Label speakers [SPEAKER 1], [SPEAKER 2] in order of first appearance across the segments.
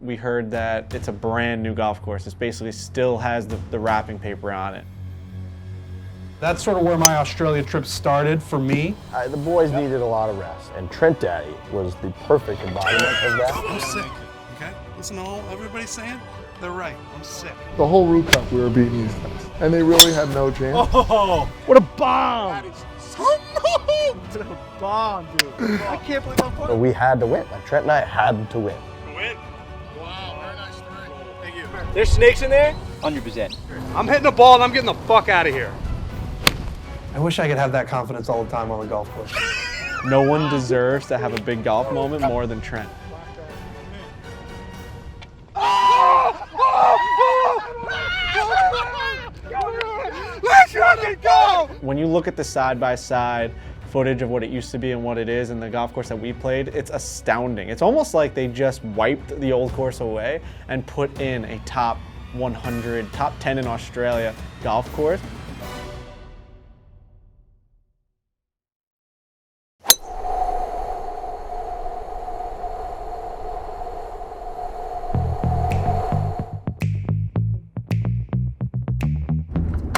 [SPEAKER 1] We heard that it's a brand new golf course. It basically still has the wrapping paper on it.
[SPEAKER 2] That's sort of where my Australia trip started for me.
[SPEAKER 3] The boys needed a lot of rest, and Trent Daddy was the perfect embodiment of that.
[SPEAKER 4] I'm sick, okay? Listen to all everybody's saying. They're right. I'm sick.
[SPEAKER 5] The whole Root Cup we were beating these guys, and they really had no chance.
[SPEAKER 4] Oh,
[SPEAKER 1] What a bomb!
[SPEAKER 4] that is so what a bomb, dude. I can't believe how far.
[SPEAKER 3] But we had to win. Like Trent and I had to win.
[SPEAKER 4] Win. Wow, very nice three. Thank you.
[SPEAKER 6] There's snakes in there? 100%.
[SPEAKER 4] I'm hitting the ball and I'm getting the fuck out of here.
[SPEAKER 2] I wish I could have that confidence all the time on the golf course.
[SPEAKER 1] No one deserves to have a big golf moment more than Trent.
[SPEAKER 4] Let's fucking go!
[SPEAKER 1] When you look at the side-by-side footage of what it used to be and what it is in the golf course that we played, it's astounding. It's almost like they just wiped the old course away and put in a top 100, top 10 in Australia golf course.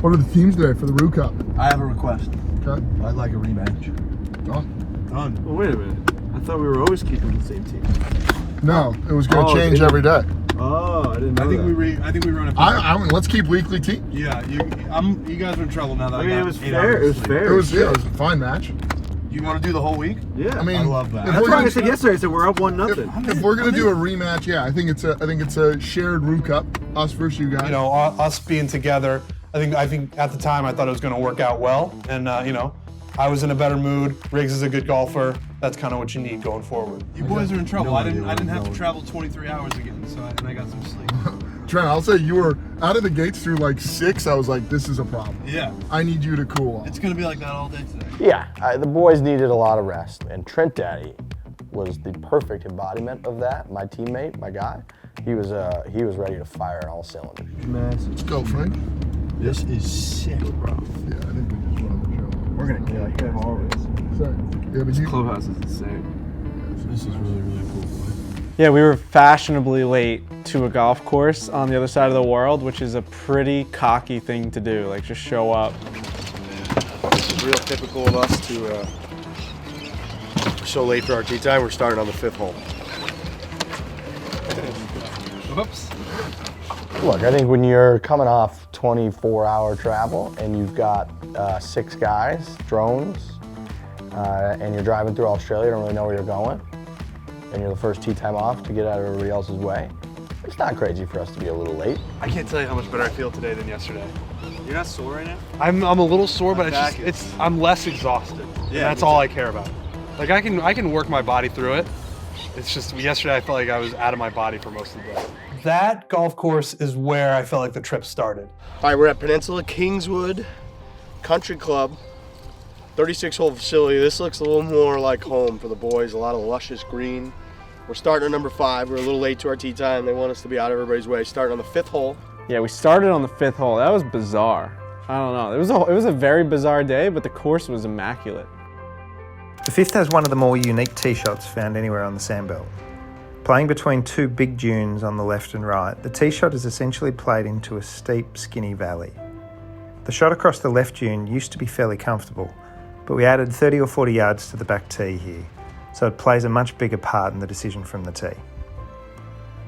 [SPEAKER 5] What are the teams today for the Root Cup?
[SPEAKER 7] I have a request.
[SPEAKER 5] Okay.
[SPEAKER 7] I'd like a rematch.
[SPEAKER 5] Done.
[SPEAKER 7] Well, wait a minute. I thought we were always keeping the same team.
[SPEAKER 5] No, it was going to
[SPEAKER 7] Oh,
[SPEAKER 5] change every day.
[SPEAKER 7] Oh, I didn't know that.
[SPEAKER 4] I think we run a.
[SPEAKER 5] Let's keep weekly teams.
[SPEAKER 4] Yeah, you guys are in trouble now that
[SPEAKER 7] I mean, it was fair. It was fair.
[SPEAKER 5] It was a fine match.
[SPEAKER 4] You want to do the whole week?
[SPEAKER 7] Yeah.
[SPEAKER 5] I mean,
[SPEAKER 4] I love that.
[SPEAKER 5] if
[SPEAKER 7] That's
[SPEAKER 5] we're
[SPEAKER 7] why I
[SPEAKER 5] gonna-
[SPEAKER 7] said yesterday. I said we're up 1-0.
[SPEAKER 5] If we're gonna do a rematch, yeah, I think it's a shared Root Cup, us versus you guys.
[SPEAKER 2] You know, us being together, I think at the time I thought it was going to work out well, and you know, I was in a better mood. Riggs is a good golfer. That's kind of what you need going forward.
[SPEAKER 4] You boys are in trouble.
[SPEAKER 7] No
[SPEAKER 4] I
[SPEAKER 7] idea
[SPEAKER 4] didn't
[SPEAKER 7] where
[SPEAKER 4] have
[SPEAKER 7] I'm
[SPEAKER 4] to
[SPEAKER 7] going.
[SPEAKER 4] travel 23 hours again, and I got some sleep.
[SPEAKER 5] Trent, I'll say you were out of the gates through like 6. I was like, this is a problem.
[SPEAKER 4] Yeah.
[SPEAKER 5] I need you to cool off.
[SPEAKER 4] It's gonna be like that all day today.
[SPEAKER 3] Yeah, the boys needed a lot of rest, and Trent Daddy was the perfect embodiment of that. My teammate, my guy, he was ready to fire on all cylinders.
[SPEAKER 5] Let's go, Frank.
[SPEAKER 7] This is sick, bro.
[SPEAKER 5] Yeah, I think we just run the show.
[SPEAKER 7] We're gonna kill you always.
[SPEAKER 5] Sorry. Yeah, but you.
[SPEAKER 7] Clubhouse is insane. This is really, really cool.
[SPEAKER 1] Yeah, we were fashionably late to a golf course on the other side of the world, which is a pretty cocky thing to do, like just show up.
[SPEAKER 8] It's real typical of us to we're so late for our tee time. We're starting on the 5th hole.
[SPEAKER 4] Whoops.
[SPEAKER 3] Look, I think when you're coming off 24-hour travel and you've got 6 guys, drones, and you're driving through Australia, don't really know where you're going, and you're the first tee time off to get out of everybody else's way, it's not crazy for us to be a little late.
[SPEAKER 4] I can't tell you how much better I feel today than yesterday.
[SPEAKER 6] You're not sore right now?
[SPEAKER 4] I'm a little sore, but
[SPEAKER 6] back
[SPEAKER 4] I'm less exhausted.
[SPEAKER 6] Yeah,
[SPEAKER 4] That's
[SPEAKER 6] me
[SPEAKER 4] all
[SPEAKER 6] too.
[SPEAKER 4] I care about. Like I can work my body through it. It's just yesterday I felt like I was out of my body for most of the day.
[SPEAKER 2] That golf course is where I felt like the trip started.
[SPEAKER 8] All right, we're at Peninsula Kingswood Country Club, 36-hole facility. This looks a little more like home for the boys. A lot of luscious green. We're starting at number 5. We're a little late to our tee time. They want us to be out of everybody's way. Starting on the 5th hole.
[SPEAKER 1] Yeah, we started on the 5th hole. That was bizarre. I don't know. It was a very bizarre day, but the course was immaculate.
[SPEAKER 9] The 5th has one of the more unique tee shots found anywhere on the sandbelt. Playing between 2 big dunes on the left and right, the tee shot is essentially played into a steep, skinny valley. The shot across the left dune used to be fairly comfortable, but we added 30 or 40 yards to the back tee here, so it plays a much bigger part in the decision from the tee.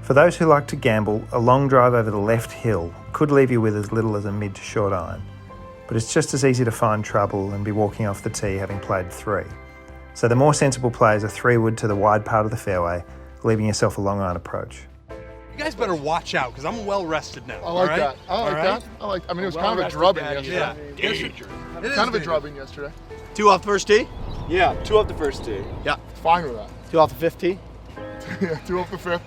[SPEAKER 9] For those who like to gamble, a long drive over the left hill could leave you with as little as a mid to short iron, but it's just as easy to find trouble and be walking off the tee having played 3. So the more sensible play is a 3-wood to the wide part of the fairway, leaving yourself a long iron approach.
[SPEAKER 4] You guys better watch out because I'm well rested now.
[SPEAKER 5] I like that. I mean, it was kind of a drubbing yesterday.
[SPEAKER 4] Yeah.
[SPEAKER 5] Kind of a drubbing yesterday.
[SPEAKER 8] 2 off the first tee?
[SPEAKER 6] Yeah, 2 off the first tee.
[SPEAKER 8] Yeah.
[SPEAKER 5] Fine with that.
[SPEAKER 8] 2 off the 5th tee?
[SPEAKER 5] Yeah, 2 off the 5th.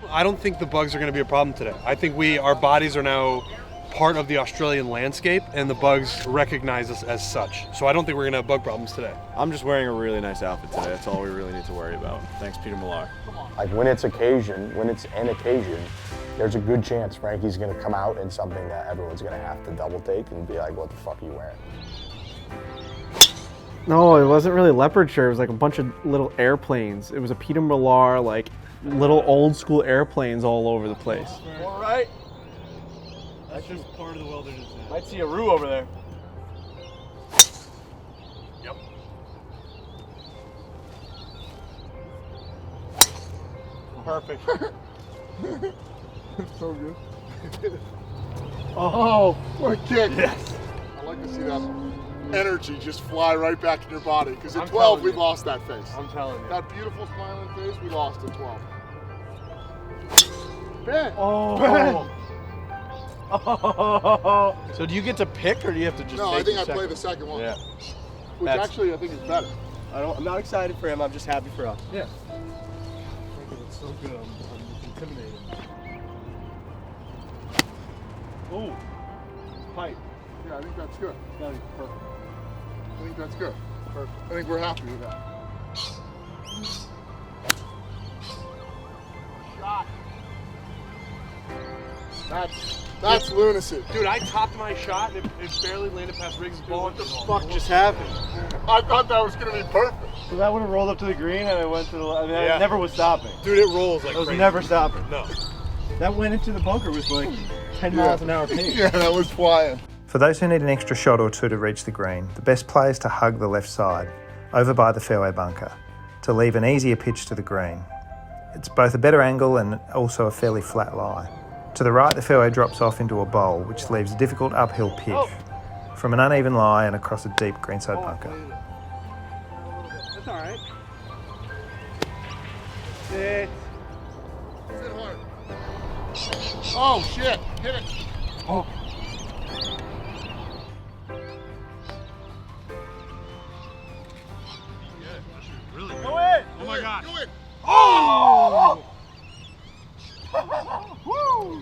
[SPEAKER 4] I don't think the bugs are going to be a problem today. I think our bodies are now part of the Australian landscape, and the bugs recognize us as such. So I don't think we're going to have bug problems today.
[SPEAKER 6] I'm just wearing a really nice outfit today. That's all we really need to worry about. Thanks, Peter Millar.
[SPEAKER 3] Like when it's an occasion, there's a good chance Frankie's gonna come out in something that everyone's gonna have to double take and be like, what the fuck are you wearing?
[SPEAKER 1] No, it wasn't really leopard shirt. It was like a bunch of little airplanes. It was a Peter Millar, like little old school airplanes all over the place.
[SPEAKER 8] All right.
[SPEAKER 4] That's just part of the wilderness.
[SPEAKER 8] Might see a roo over there.
[SPEAKER 4] Yep.
[SPEAKER 8] Perfect.
[SPEAKER 5] So good. Oh, what a kick.
[SPEAKER 4] Yes.
[SPEAKER 5] I like to see that energy just fly right back in your body. Because at
[SPEAKER 4] I'm
[SPEAKER 5] 12,
[SPEAKER 4] telling
[SPEAKER 5] we
[SPEAKER 4] you.
[SPEAKER 5] lost that face.
[SPEAKER 4] I'm telling you.
[SPEAKER 5] That beautiful smiling face, we lost at 12. Ben!
[SPEAKER 8] Oh. So do you get to pick, or do you have to just
[SPEAKER 5] No,
[SPEAKER 8] take
[SPEAKER 5] I think
[SPEAKER 8] the
[SPEAKER 5] I
[SPEAKER 8] second?
[SPEAKER 5] play the second one.
[SPEAKER 8] Yeah.
[SPEAKER 5] Which
[SPEAKER 8] That's-
[SPEAKER 5] actually I think is better.
[SPEAKER 8] I'm not excited for him. I'm just happy for us.
[SPEAKER 4] Yeah. It's so good. I'm intimidated. Oh, pipe.
[SPEAKER 5] Yeah, I think that's good.
[SPEAKER 4] That is perfect.
[SPEAKER 5] I think that's good. Perfect. I think we're happy with that. Shot. That's lunacy.
[SPEAKER 4] Dude, I topped my shot and it barely landed past Riggs' ball.
[SPEAKER 8] What the fuck just happened?
[SPEAKER 5] I thought that was going to be perfect.
[SPEAKER 7] So that would have rolled up to the green and it went to the I mean,
[SPEAKER 4] Yeah.
[SPEAKER 7] it never was stopping.
[SPEAKER 4] Dude, it rolls like
[SPEAKER 7] It was
[SPEAKER 4] crazy.
[SPEAKER 7] never stopping.
[SPEAKER 4] No.
[SPEAKER 7] That went into the bunker with like 10 miles an hour pace.
[SPEAKER 5] Yeah, that was flying.
[SPEAKER 9] For those who need an extra shot or two to reach the green, the best play is to hug the left side, over by the fairway bunker, to leave an easier pitch to the green. It's both a better angle and also a fairly flat lie. To the right, the fairway drops off into a bowl, which leaves a difficult uphill pitch from an uneven lie and across a deep greenside bunker.
[SPEAKER 4] That's all right.
[SPEAKER 5] Sit hard. Oh, shit. Hit it.
[SPEAKER 4] Oh. Really good.
[SPEAKER 5] Go in.
[SPEAKER 4] Oh my gosh.
[SPEAKER 5] Do it.
[SPEAKER 4] Oh!
[SPEAKER 5] Woo.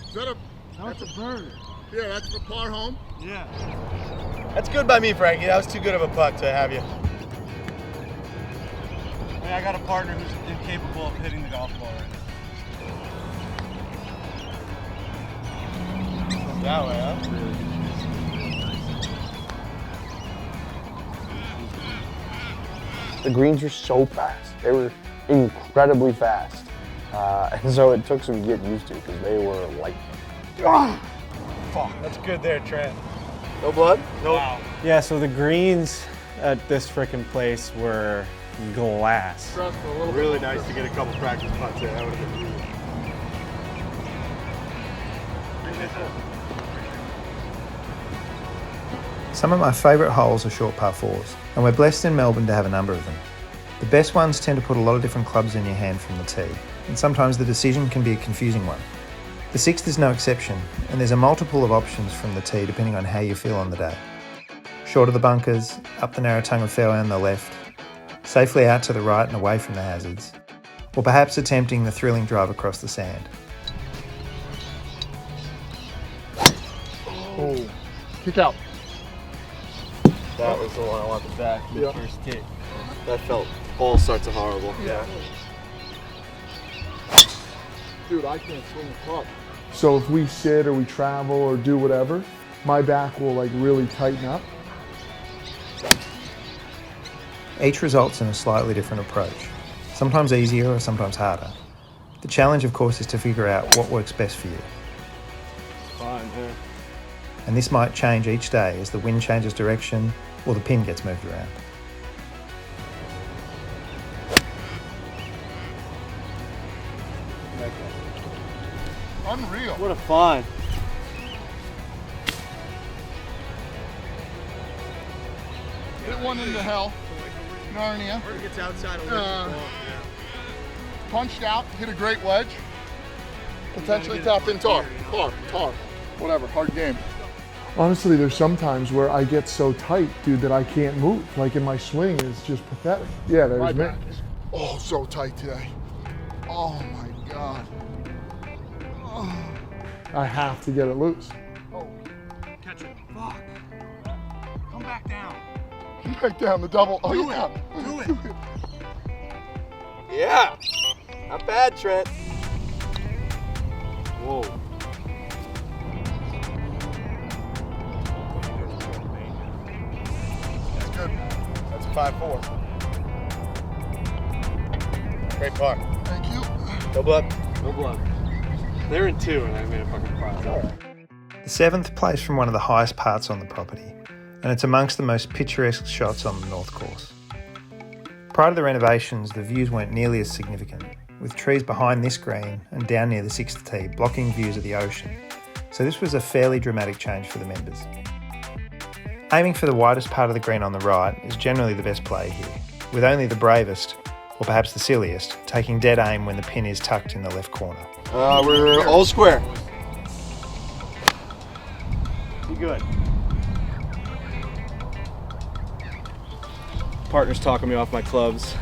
[SPEAKER 5] Is that a...
[SPEAKER 7] That's a bird.
[SPEAKER 5] Yeah, that's for par home.
[SPEAKER 4] Yeah.
[SPEAKER 8] That's good by me, Frankie. That was too good of a putt to have you.
[SPEAKER 4] I mean, I got a partner who's incapable of hitting the golf ball right now.
[SPEAKER 8] That way, huh?
[SPEAKER 3] The greens were so fast. They were incredibly fast. And so it took some getting used to because they were lightning.
[SPEAKER 4] Fuck, that's good there, Trent.
[SPEAKER 8] No blood?
[SPEAKER 4] Nope. Wow.
[SPEAKER 1] Yeah, so the greens at this frickin' place were glass.
[SPEAKER 5] Stress for a little
[SPEAKER 4] Really
[SPEAKER 5] bit.
[SPEAKER 4] nice to get a couple practice putts there. That would have been really.
[SPEAKER 9] Some of my favourite holes are short par 4s, and we're blessed in Melbourne to have a number of them. The best ones tend to put a lot of different clubs in your hand from the tee, and sometimes the decision can be a confusing one. The 6th is no exception, and there's a multiple of options from the tee depending on how you feel on the day. Short of the bunkers, up the narrow tongue of fairway on the left, safely out to the right and away from the hazards, or perhaps attempting the thrilling drive across the sand.
[SPEAKER 5] Oh, kick out.
[SPEAKER 8] That was the one I wanted back.
[SPEAKER 5] Yeah.
[SPEAKER 8] First kick. That felt all sorts of horrible.
[SPEAKER 5] Yeah. Dude, I can't swing a club. So if we sit or we travel or do whatever, my back will like really tighten up.
[SPEAKER 9] Each results in a slightly different approach, sometimes easier or sometimes harder. The challenge, of course, is to figure out what works best for you.
[SPEAKER 4] Fine, yeah.
[SPEAKER 9] And this might change each day as the wind changes direction or the pin gets moved around.
[SPEAKER 5] Unreal.
[SPEAKER 4] What a find.
[SPEAKER 5] Hit one into hell. Narnia.
[SPEAKER 8] Or it gets outside a little bit.
[SPEAKER 5] Punched out, hit a great wedge. Potentially tap in tar. Whatever, hard game. Honestly, there's some times where I get so tight, dude, that I can't move. Like in my swing is just pathetic. Yeah, there's me. Oh, so tight today. Oh my God. Oh. I have to get it loose.
[SPEAKER 4] Catch it. Fuck. Come back down.
[SPEAKER 5] Back down the double. Oh,
[SPEAKER 4] Do
[SPEAKER 5] yeah.
[SPEAKER 4] it. Do it.
[SPEAKER 8] Yeah. Not bad, Trent. Whoa.
[SPEAKER 5] That's good.
[SPEAKER 8] 5-4. Great par.
[SPEAKER 5] Thank you.
[SPEAKER 8] No blood.
[SPEAKER 4] No blood. They're in 2 and I made a fucking five.
[SPEAKER 9] The 7th plays from one of the highest parts on the property, and it's amongst the most picturesque shots on the North Course. Prior to the renovations, the views weren't nearly as significant, with trees behind this green and down near the 6th tee blocking views of the ocean, so this was a fairly dramatic change for the members. Aiming for the widest part of the green on the right is generally the best play here, with only the bravest, or perhaps the silliest, taking dead aim when the pin is tucked in the left corner.
[SPEAKER 8] We're all square.
[SPEAKER 1] You good? Partner's talking me off my clubs.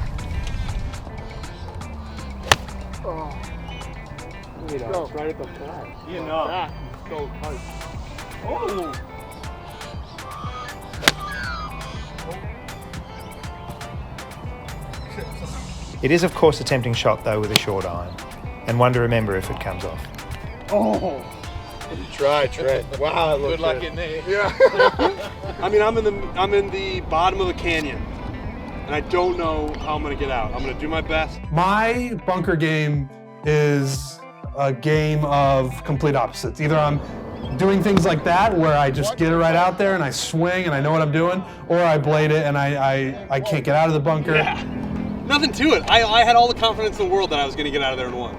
[SPEAKER 5] Oh.
[SPEAKER 1] Go. Right at the flag.
[SPEAKER 5] You know. Back. Go tight.
[SPEAKER 1] Oh!
[SPEAKER 9] It is of course a tempting shot though with a short iron, and one to remember if it comes off.
[SPEAKER 1] Oh!
[SPEAKER 8] You tried, Trent. Wow,
[SPEAKER 7] Good luck getting there.
[SPEAKER 5] Yeah.
[SPEAKER 4] I mean, I'm in the bottom of a canyon, and I don't know how I'm gonna get out. I'm gonna do my best.
[SPEAKER 2] My bunker game is a game of complete opposites. Either I'm doing things like that where I just get it right out there and I swing and I know what I'm doing, or I blade it and I can't get out of the bunker.
[SPEAKER 4] Yeah. Nothing to it. I had all the confidence in the world that I was gonna get out of there in 1.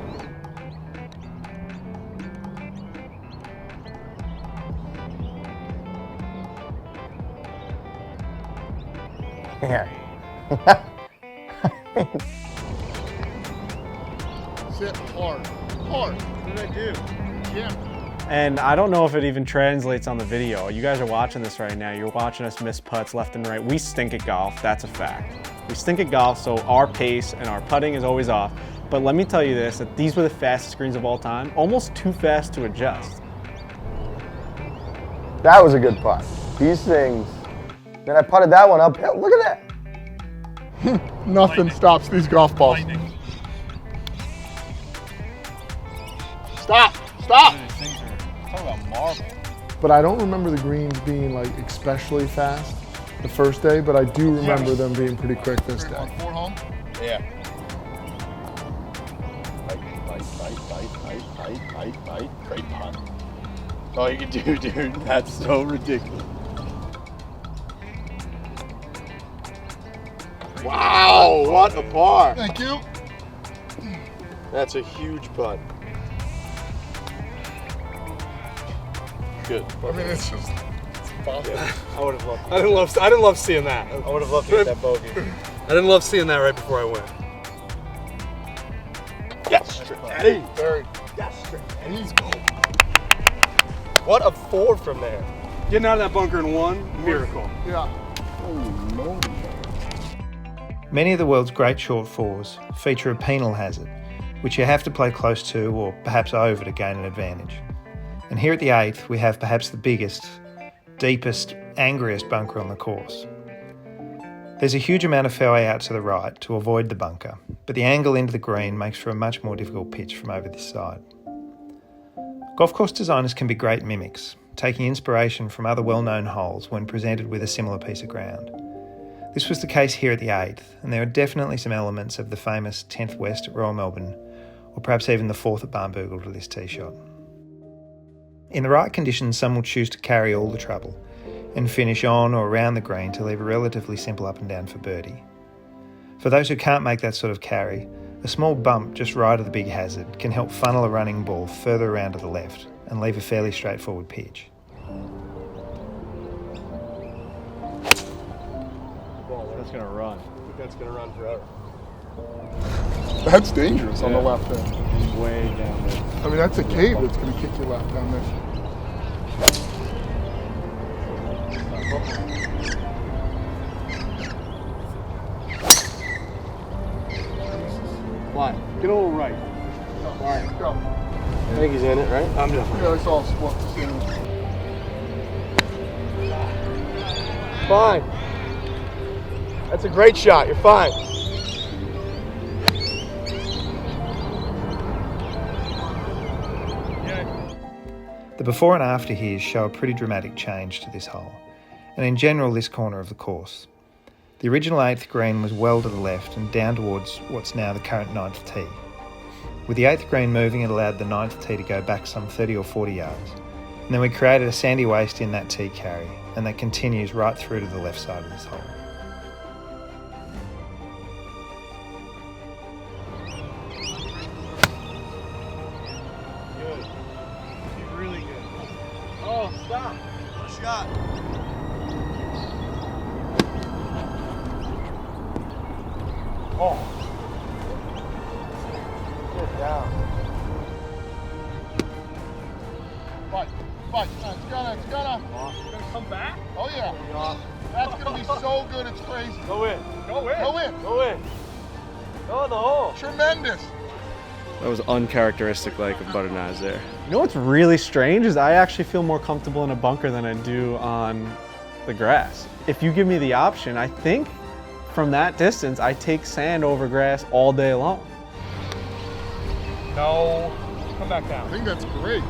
[SPEAKER 3] Yeah.
[SPEAKER 5] Sit hard. Hard.
[SPEAKER 4] What did I do?
[SPEAKER 5] Yeah.
[SPEAKER 1] And I don't know if it even translates on the video. You guys are watching this right now. You're watching us miss putts left and right. We stink at golf, that's a fact. We stink at golf, so our pace and our putting is always off. But let me tell you this, that these were the fastest greens of all time, almost too fast to adjust.
[SPEAKER 3] That was a good putt. These things. Then I putted that one uphill. Look at that.
[SPEAKER 5] Nothing stops these golf balls. Stop. Stop.
[SPEAKER 7] Talk about marble.
[SPEAKER 5] But I don't remember the greens being like especially fast the first day, but I do remember them being pretty quick this day.
[SPEAKER 8] Yeah. Bite. Great putt. That's all you can do, dude. That's so ridiculous. Wow, what a par.
[SPEAKER 5] Thank you.
[SPEAKER 8] That's a huge putt. Good.
[SPEAKER 5] I mean, it's just possible.
[SPEAKER 8] I would have loved
[SPEAKER 4] I didn't love seeing that.
[SPEAKER 8] I would have loved to hit that bogey.
[SPEAKER 4] I didn't love seeing that right before I went.
[SPEAKER 8] Yes, Eddie.
[SPEAKER 5] Very.
[SPEAKER 8] Yes, Eddie's goal. What a 4 from there.
[SPEAKER 4] Getting out of that bunker in 1, miracle.
[SPEAKER 5] Yeah.
[SPEAKER 8] Holy moly.
[SPEAKER 9] Many of the world's great short fours feature a penal hazard, which you have to play close to or perhaps over to gain an advantage. And here at the 8th, we have perhaps the biggest, deepest, angriest bunker on the course. There's a huge amount of fairway out to the right to avoid the bunker, but the angle into the green makes for a much more difficult pitch from over this side. Golf course designers can be great mimics, taking inspiration from other well-known holes when presented with a similar piece of ground. This was the case here at the 8th, and there are definitely some elements of the famous 10th West at Royal Melbourne, or perhaps even the 4th at Barnbougle to this tee shot. In the right conditions, some will choose to carry all the trouble and finish on or around the green to leave a relatively simple up and down for birdie. For those who can't make that sort of carry, a small bump just right of the big hazard can help funnel a running ball further around to the left and leave a fairly straightforward pitch.
[SPEAKER 1] That's gonna run.
[SPEAKER 8] That's gonna run forever.
[SPEAKER 5] That's dangerous on the left end.
[SPEAKER 1] He's way down there.
[SPEAKER 5] I mean, that's a cave that's going to kick you left down there.
[SPEAKER 8] Why?
[SPEAKER 4] Get a little right.
[SPEAKER 5] All right, go.
[SPEAKER 8] I think he's in it, right?
[SPEAKER 4] I'm definitely.
[SPEAKER 5] Yeah, it's all split the same.
[SPEAKER 8] Fine. That's a great shot. You're fine.
[SPEAKER 9] The before and after here show a pretty dramatic change to this hole, and in general this corner of the course. The original 8th green was well to the left and down towards what's now the current 9th tee. With the 8th green moving, it allowed the 9th tee to go back some 30 or 40 yards. And then we created a sandy waste in that tee carry, and that continues right through to the left side of this hole.
[SPEAKER 7] Good. Really good. Oh, stop.
[SPEAKER 8] Good shot.
[SPEAKER 7] Oh.
[SPEAKER 3] Get down.
[SPEAKER 5] But, it's gonna.
[SPEAKER 7] Gonna come back?
[SPEAKER 5] Oh yeah. That's gonna be so good, it's crazy.
[SPEAKER 7] Go in. Go in.
[SPEAKER 5] Go in.
[SPEAKER 7] Go in. Go in the hole.
[SPEAKER 5] Tremendous.
[SPEAKER 6] That was uncharacteristic like of Butternose there.
[SPEAKER 1] You know what's really strange is I actually feel more comfortable in a bunker than I do on the grass. If you give me the option, I think from that distance, I take sand over grass all day long.
[SPEAKER 7] No. Come back
[SPEAKER 5] I
[SPEAKER 7] down.
[SPEAKER 5] think that's great.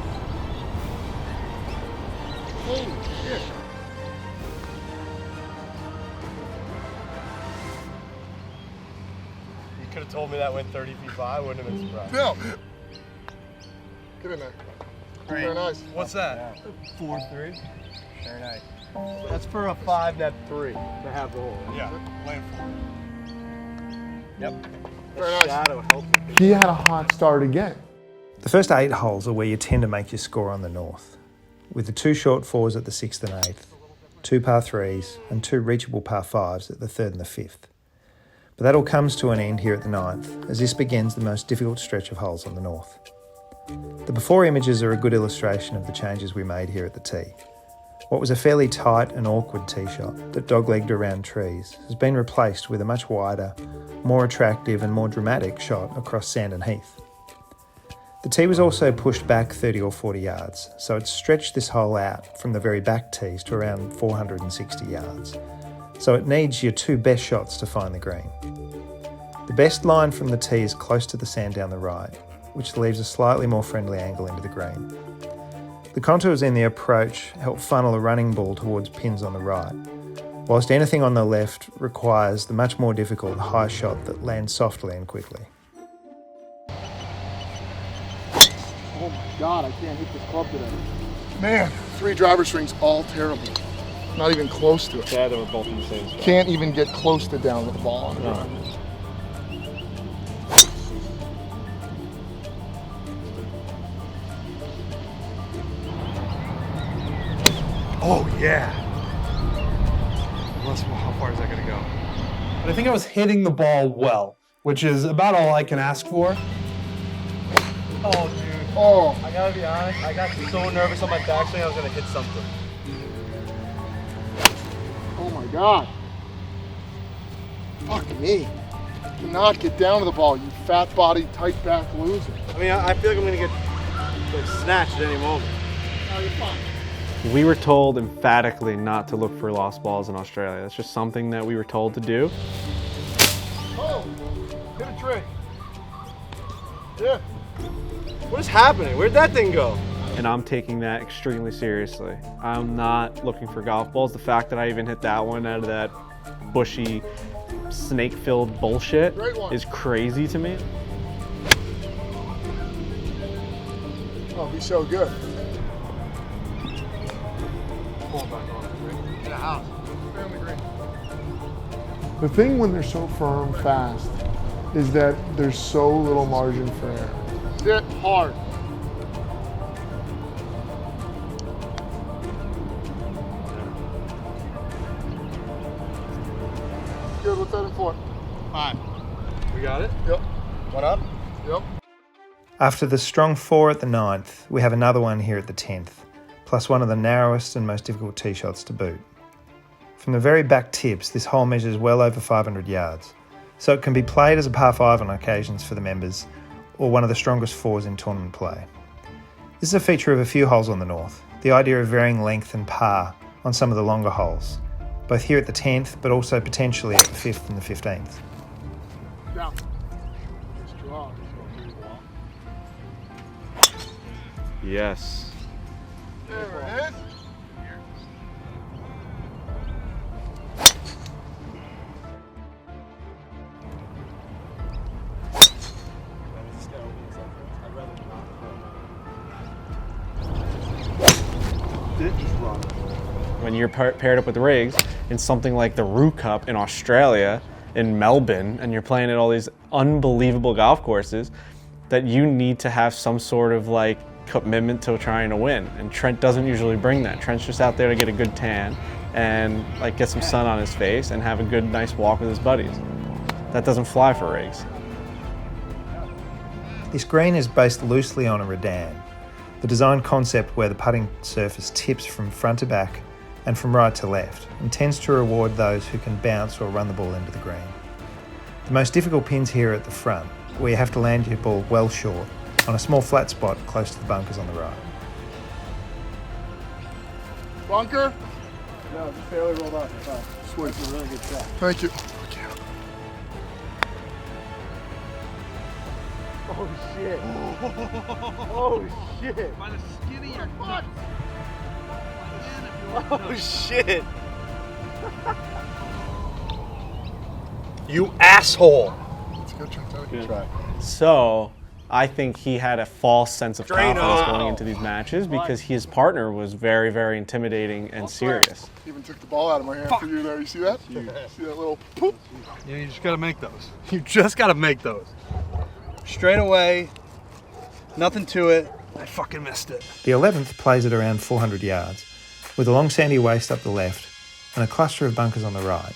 [SPEAKER 5] Holy shit.
[SPEAKER 8] You could have told me that went 30 feet by. I wouldn't have been surprised.
[SPEAKER 5] No. Get in there. Very nice.
[SPEAKER 8] What's that?
[SPEAKER 7] 4-3.
[SPEAKER 8] Very nice. That's for a 5-net 3 to have the hole.
[SPEAKER 7] Yeah. Land
[SPEAKER 8] Yep.
[SPEAKER 5] Very nice.
[SPEAKER 8] Shadow helps.
[SPEAKER 5] He had a hot start again.
[SPEAKER 9] The first 8 holes are where you tend to make your score on the north, with the 2 short 4s at the 6th and 8th, 2 par 3s and 2 reachable par 5s at the 3rd and the 5th. But that all comes to an end here at the 9th, as this begins the most difficult stretch of holes on the north. The before images are a good illustration of the changes we made here at the tee. What was a fairly tight and awkward tee shot that doglegged around trees has been replaced with a much wider, more attractive and more dramatic shot across sand and heath. The tee was also pushed back 30 or 40 yards, so it stretched this hole out from the very back tees to around 460 yards. So it needs your 2 best shots to find the green. The best line from the tee is close to the sand down the right, which leaves a slightly more friendly angle into the green. The contours in the approach help funnel a running ball towards pins on the right, whilst anything on the left requires the much more difficult high shot that lands softly and quickly.
[SPEAKER 5] Oh my God, I can't hit this club today. Man, 3 driver swings, all terrible. Not even close to it.
[SPEAKER 6] Yeah, they were both in the same spot.
[SPEAKER 5] Can't even get close to down with the ball on the
[SPEAKER 6] No.
[SPEAKER 5] ground.
[SPEAKER 4] Oh yeah. How far is that gonna go?
[SPEAKER 2] But I think I was hitting the ball well, which is about all I can ask for.
[SPEAKER 8] Oh, dude.
[SPEAKER 5] Oh,
[SPEAKER 8] I gotta be honest. I got so nervous on my backswing I was gonna hit something.
[SPEAKER 5] oh my God. Fuck me. Cannot get down to the ball, you fat body, tight back loser.
[SPEAKER 8] I mean, I feel like I'm gonna get like snatched at any moment.
[SPEAKER 5] No, you're fine.
[SPEAKER 1] We were told emphatically not to look for lost balls in Australia. That's just something that we were told to do.
[SPEAKER 5] Oh, hit a trick. Yeah.
[SPEAKER 8] What is happening? Where'd that thing go?
[SPEAKER 1] And I'm taking that extremely seriously. I'm not looking for golf balls. The fact that I even hit that one out of that bushy, snake-filled bullshit
[SPEAKER 5] Great one.
[SPEAKER 1] is crazy to me.
[SPEAKER 5] Oh, he's so good. The thing when they're so firm fast is that there's so little margin for error. Hit hard. Good, what's that in for? 5.
[SPEAKER 8] We got it?
[SPEAKER 5] Yep.
[SPEAKER 8] One up?
[SPEAKER 5] Yep.
[SPEAKER 9] After the strong 4 at the 9th, we have another one here at the 10th, plus one of the narrowest and most difficult tee shots to boot. From the very back tips, this hole measures well over 500 yards, so it can be played as a par 5 on occasions for the members, or one of the strongest 4s in tournament play. This is a feature of a few holes on the north, the idea of varying length and par on some of the longer holes, both here at the 10th, but also potentially at the 5th and the 15th.
[SPEAKER 5] Down. Nice draw.
[SPEAKER 6] Yes.
[SPEAKER 5] There it is.
[SPEAKER 7] it, just run.
[SPEAKER 1] When you're paired up with rigs in something like the Roo Cup in Australia, in Melbourne, and you're playing at all these unbelievable golf courses, that you need to have some sort of like commitment to trying to win. And Trent doesn't usually bring that. Trent's just out there to get a good tan and like get some sun on his face and have a good, nice walk with his buddies. That doesn't fly for rigs.
[SPEAKER 9] This green is based loosely on a redan, the design concept where the putting surface tips from front to back and from right to left, and tends to reward those who can bounce or run the ball into the green. The most difficult pins here are at the front, where you have to land your ball well short on a small flat spot close to the bunkers on the right.
[SPEAKER 5] Bunker?
[SPEAKER 7] No, just fairly rolled off.
[SPEAKER 5] Sweet.
[SPEAKER 7] That's a really good shot.
[SPEAKER 5] Thank you.
[SPEAKER 7] Oh shit. Oh shit.
[SPEAKER 4] By the skin of your butt.
[SPEAKER 8] Oh shit! You asshole!
[SPEAKER 5] It's a good try. Good try.
[SPEAKER 1] So I think he had a false sense of
[SPEAKER 8] Drano.
[SPEAKER 1] confidence going into these matches because his partner was very, very intimidating and serious.
[SPEAKER 5] Even took the ball out of my hand for you there. You see that? See that little poop?
[SPEAKER 4] Yeah, you just gotta make those. You just gotta make those. Straight away, nothing to it. I fucking missed it.
[SPEAKER 9] The 11th plays at around 400 yards, with a long sandy waste up the left and a cluster of bunkers on the right,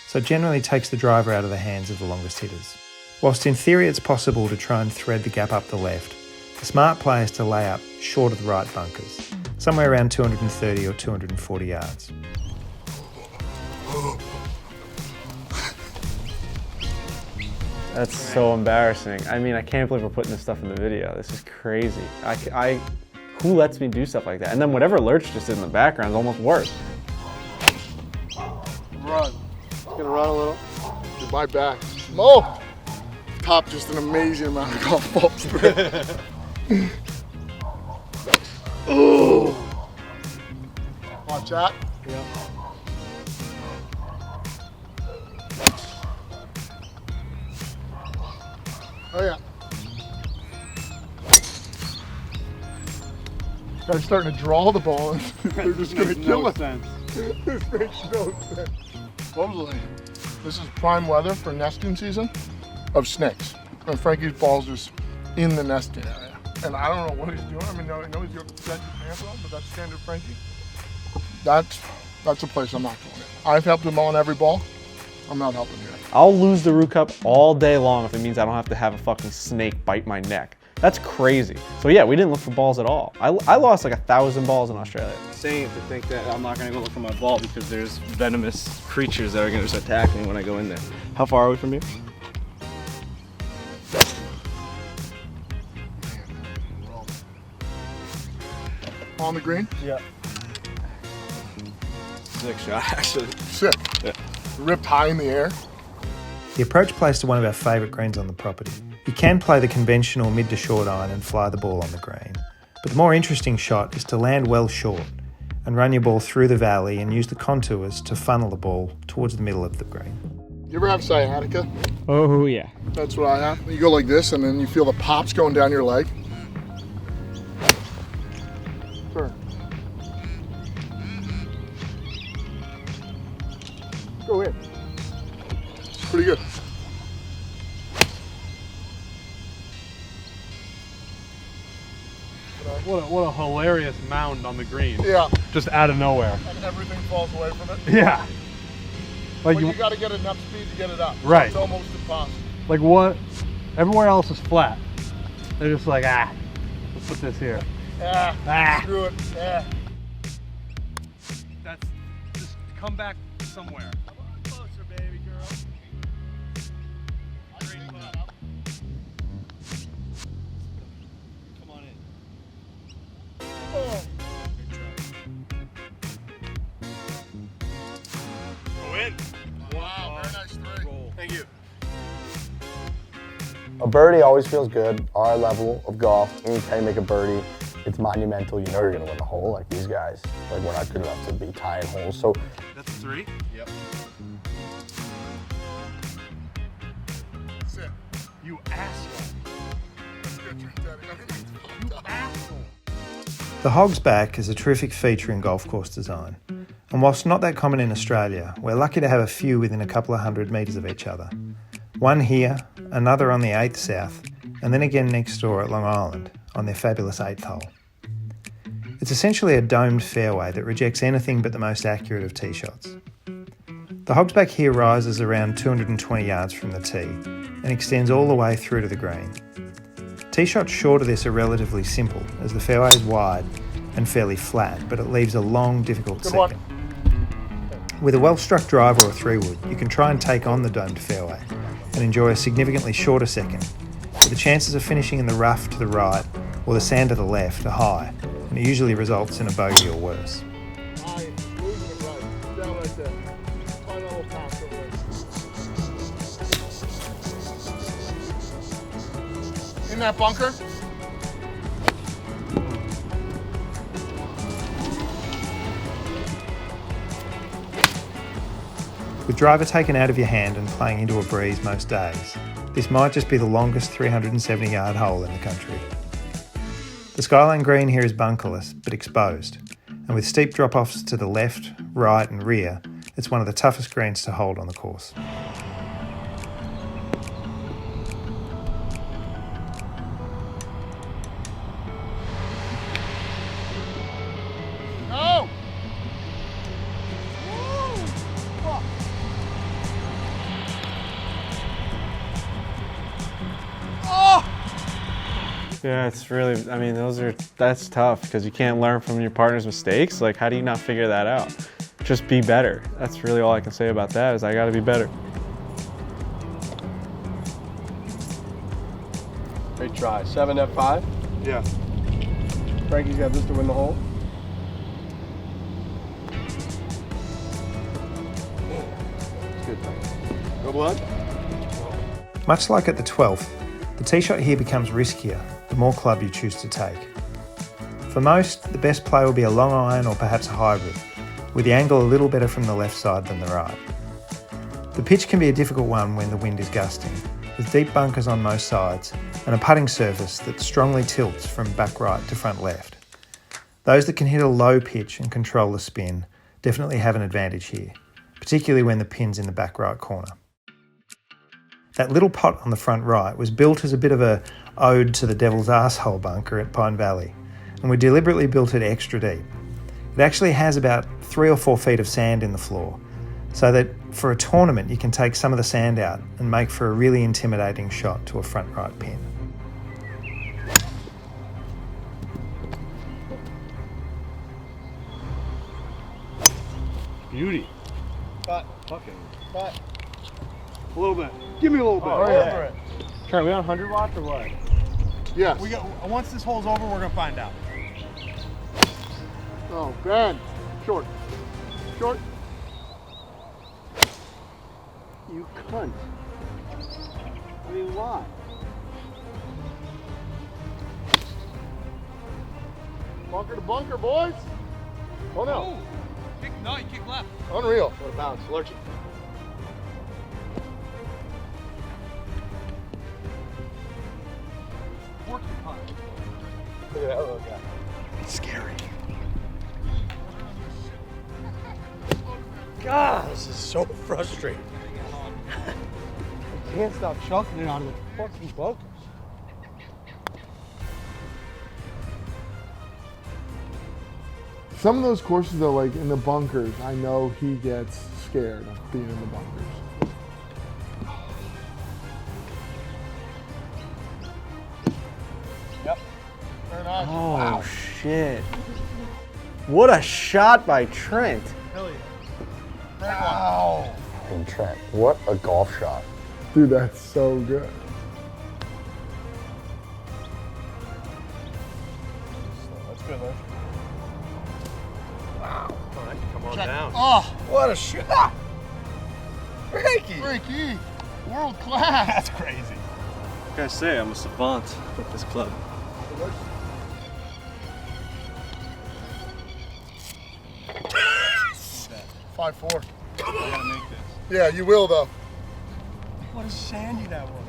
[SPEAKER 9] so it generally takes the driver out of the hands of the longest hitters. Whilst in theory it's possible to try and thread the gap up the left, the smart play is to lay up short of the right bunkers, somewhere around 230 or 240 yards.
[SPEAKER 1] That's so embarrassing. I mean, I can't believe we're putting this stuff in the video. This is crazy. Who lets me do stuff like that? And then whatever Lurch just did in the background is almost worse.
[SPEAKER 5] Run. It's gonna run a little. Goodbye back. Smoke! Top just an amazing amount of golf balls. Ooh! Watch that.
[SPEAKER 7] Yeah.
[SPEAKER 5] Oh yeah. Guys starting to draw the ball and they're just gonna kill it. This makes no sense. Supposedly, this is prime weather for nesting season of snakes. And Frankie's ball's just in the nesting area. And I don't know what he's doing. I mean, I know he's got set his pants on, but that's standard Frankie. That's a place I'm not going in. I've helped him on every ball. I'm not helping here.
[SPEAKER 1] I'll lose the Roo Cup all day long if it means I don't have to have a fucking snake bite my neck. That's crazy. So yeah, we didn't look for balls at all. I lost like 1,000 balls in Australia.
[SPEAKER 6] Insane to think that I'm not going to go look for my ball because there's venomous creatures that are going to just attack me when I go in there. How far are we from here?
[SPEAKER 5] On the green?
[SPEAKER 7] Yeah.
[SPEAKER 6] Sick shot, actually.
[SPEAKER 5] Sick.
[SPEAKER 6] Yeah.
[SPEAKER 5] Ripped high in the air.
[SPEAKER 9] The approach plays to one of our favourite greens on the property. You can play the conventional mid to short iron and fly the ball on the green, but the more interesting shot is to land well short and run your ball through the valley and use the contours to funnel the ball towards the middle of the green.
[SPEAKER 5] You ever have sciatica?
[SPEAKER 7] Oh yeah.
[SPEAKER 5] That's what I have. You go like this and then you feel the pops going down your leg. Turn. Go in. Pretty good.
[SPEAKER 4] What a hilarious mound on the green.
[SPEAKER 5] Yeah.
[SPEAKER 4] Just out of nowhere.
[SPEAKER 5] And everything falls away from it.
[SPEAKER 4] Yeah. Like
[SPEAKER 5] But you got to get enough speed to get it up.
[SPEAKER 4] Right.
[SPEAKER 5] It's almost impossible.
[SPEAKER 4] Like what? Everywhere else is flat. They're just like, let's put this here. Screw it. That's just come back somewhere. Come on closer, baby girl. Come on in.
[SPEAKER 5] Oh.
[SPEAKER 4] Go in.
[SPEAKER 5] Wow, very nice three.
[SPEAKER 4] Thank you.
[SPEAKER 3] A birdie always feels good. Our level of golf, anytime you make a birdie, it's monumental. You know you're gonna win the hole. Like these guys, like we're not good enough to be tying holes. So
[SPEAKER 4] That's a three?
[SPEAKER 6] Yep.
[SPEAKER 5] That's it.
[SPEAKER 4] You asshole.
[SPEAKER 5] That's good, Trent.
[SPEAKER 4] You asshole.
[SPEAKER 9] The hog's back is a terrific feature in golf course design, and whilst not that common in Australia, we're lucky to have a few within a couple of 100 metres of each other. One here, another on the 8th South, and then again next door at Long Island on their fabulous 8th hole. It's essentially a domed fairway that rejects anything but the most accurate of tee shots. The hog's back here rises around 220 yards from the tee and extends all the way through to the green. Tee shots short of this are relatively simple, as the fairway is wide and fairly flat, but it leaves a long, difficult second. With a well-struck driver or 3-wood, you can try and take on the domed fairway and enjoy a significantly shorter second, but the chances of finishing in the rough to the right or the sand to the left are high, and it usually results in a bogey or worse.
[SPEAKER 5] In that bunker?
[SPEAKER 9] With driver taken out of your hand and playing into a breeze most days, this might just be the longest 370-yard hole in the country. The Skyline Green here is bunkerless, but exposed, and with steep drop-offs to the left, right and rear, it's one of the toughest greens to hold on the course.
[SPEAKER 1] Yeah, it's really, I mean, that's tough because you can't learn from your partner's mistakes. Like, how do you not figure that out? Just be better. That's really all I can say about that is I got to be better.
[SPEAKER 8] Great try. 7 at 5?
[SPEAKER 4] Yeah.
[SPEAKER 8] Frankie's got this to win the hole. It's good, Frankie. Go blood.
[SPEAKER 9] Much like at the 12th, the tee shot here becomes riskier the more club you choose to take. For most, the best play will be a long iron or perhaps a hybrid, with the angle a little better from the left side than the right. The pitch can be a difficult one when the wind is gusting, with deep bunkers on most sides and a putting surface that strongly tilts from back right to front left. Those that can hit a low pitch and control the spin definitely have an advantage here, particularly when the pin's in the back right corner. That little pot on the front right was built as a bit of a ode to the devil's arsehole bunker at Pine Valley, and we deliberately built it extra deep. It actually has about 3 or 4 feet of sand in the floor, so that for a tournament you can take some of the sand out and make for a really intimidating shot to a front right pin.
[SPEAKER 4] Beauty.
[SPEAKER 7] Putt.
[SPEAKER 4] Fucking.
[SPEAKER 7] Putt.
[SPEAKER 4] A little bit. Give me a little bit.
[SPEAKER 7] Oh, yeah.
[SPEAKER 6] Trent, we on 100 watts or what?
[SPEAKER 5] Yes.
[SPEAKER 7] Once this hole's over, we're gonna find out.
[SPEAKER 5] Oh, bad. Short. Short.
[SPEAKER 6] You cunt. I mean, why?
[SPEAKER 5] Bunker to bunker, boys. Oh no.
[SPEAKER 7] No, you kick left.
[SPEAKER 5] Unreal.
[SPEAKER 8] What a bounce. Lurching.
[SPEAKER 7] Working putt.
[SPEAKER 8] Look at that little guy.
[SPEAKER 7] It's scary.
[SPEAKER 8] God, this is so frustrating. I can't stop chucking it out of the fucking bunkers.
[SPEAKER 5] Some of those courses, though, like in the bunkers, I know he gets scared of being in the bunkers.
[SPEAKER 7] Yep. Very nice.
[SPEAKER 1] Oh,
[SPEAKER 7] Wow.
[SPEAKER 1] shit. What a shot by Trent.
[SPEAKER 7] Hell yeah. Great one.
[SPEAKER 5] Wow.
[SPEAKER 3] And Trent, what a golf shot.
[SPEAKER 5] Dude, that's so good.
[SPEAKER 7] That's good, man.
[SPEAKER 4] Wow. Oh, that can come on
[SPEAKER 7] Check.
[SPEAKER 4] down.
[SPEAKER 7] Oh,
[SPEAKER 8] What a shot! Frankie!
[SPEAKER 7] Frankie. World class. That's crazy.
[SPEAKER 6] What can I say? I'm a savant with this club.
[SPEAKER 5] 5-4.
[SPEAKER 7] I gotta make this.
[SPEAKER 5] Yeah, you will, though.
[SPEAKER 7] What a sandy that was.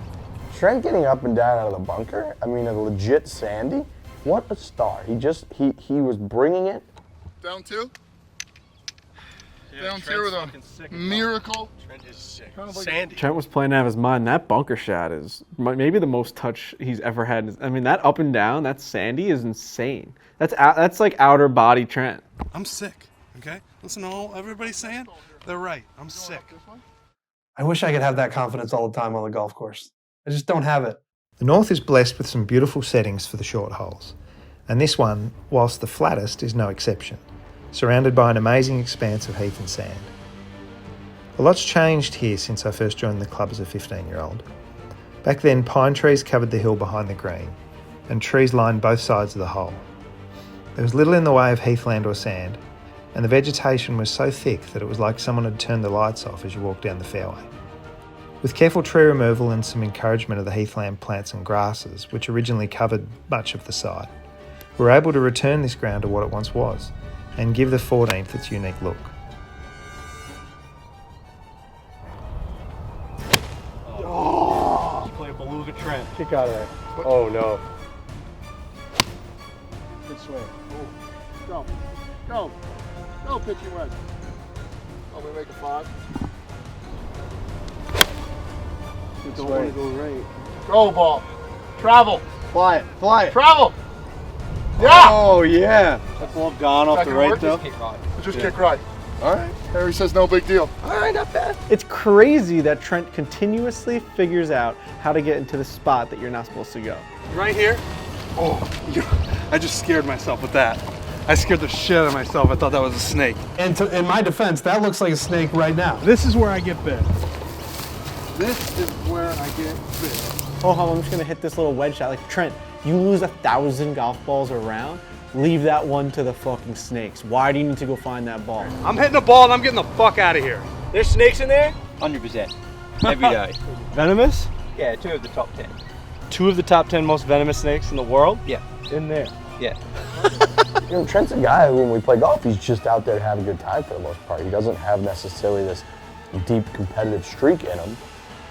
[SPEAKER 3] Trent getting up and down out of the bunker, I mean a legit sandy, What a star. He was bringing it.
[SPEAKER 5] Down 2?
[SPEAKER 4] Yeah,
[SPEAKER 5] Down
[SPEAKER 4] Trent's
[SPEAKER 5] 2 with
[SPEAKER 4] fucking
[SPEAKER 5] a
[SPEAKER 4] sick.
[SPEAKER 5] miracle.
[SPEAKER 4] Trent is sick.
[SPEAKER 5] Kind of like
[SPEAKER 4] Sandy.
[SPEAKER 1] Trent was playing out of his mind. That bunker shot is maybe the most touch he's ever had. I mean, that up and down, that sandy is insane. That's like outer body Trent.
[SPEAKER 4] I'm sick, okay? Listen to all everybody's saying. They're right. I'm sick.
[SPEAKER 2] I wish I could have that confidence all the time on the golf course. I just don't have it.
[SPEAKER 9] The north is blessed with some beautiful settings for the short holes, and this one, whilst the flattest, is no exception, surrounded by an amazing expanse of heath and sand. A lot's changed here since I first joined the club as a 15-year-old. Back then, pine trees covered the hill behind the green, and trees lined both sides of the hole. There was little in the way of heathland or sand, and the vegetation was so thick that it was like someone had turned the lights off as you walked down the fairway. With careful tree removal and some encouragement of the heathland plants and grasses, which originally covered much of the site, we were able to return this ground to what it once was, and give the 14th its unique look.
[SPEAKER 6] Oh! Play a Beluga Trench.
[SPEAKER 8] Kick out of there. Oh no.
[SPEAKER 5] Good swing. Go. Go. Go, pitching wedge. Oh, we make a 5.
[SPEAKER 6] Don't want to go right.
[SPEAKER 5] Go, ball. Travel.
[SPEAKER 8] Fly it. Fly it.
[SPEAKER 5] Travel. Yeah.
[SPEAKER 6] Oh yeah. That ball gone off
[SPEAKER 5] That
[SPEAKER 6] the
[SPEAKER 5] can
[SPEAKER 6] right
[SPEAKER 5] work.
[SPEAKER 6] though.
[SPEAKER 5] Just kick right.
[SPEAKER 8] All right.
[SPEAKER 5] Harry says no big deal.
[SPEAKER 8] All right, not bad.
[SPEAKER 1] It's crazy that Trent continuously figures out how to get into the spot that you're not supposed to go.
[SPEAKER 4] Right here. Oh, I just scared myself with that. I scared the shit out of myself. I thought that was a snake.
[SPEAKER 2] And in my defense, that looks like a snake right now.
[SPEAKER 4] This is where I get bit. This is where I get bit.
[SPEAKER 1] Oh, I'm just gonna hit this little wedge shot. Like, Trent, you lose 1,000 golf balls a round, leave that one to the fucking snakes. Why do you need to go find that ball?
[SPEAKER 4] I'm hitting the ball and I'm getting the fuck out of here.
[SPEAKER 6] There's snakes in there? 100%. Every day. Venomous?
[SPEAKER 7] Yeah, 2 of the top 10.
[SPEAKER 6] 2 of the top 10 most venomous snakes in the world?
[SPEAKER 7] Yeah.
[SPEAKER 6] In there.
[SPEAKER 7] Yeah.
[SPEAKER 3] You know, Trent's a guy who, when we play golf, he's just out there to have a good time for the most part. He doesn't have necessarily this deep competitive streak in him,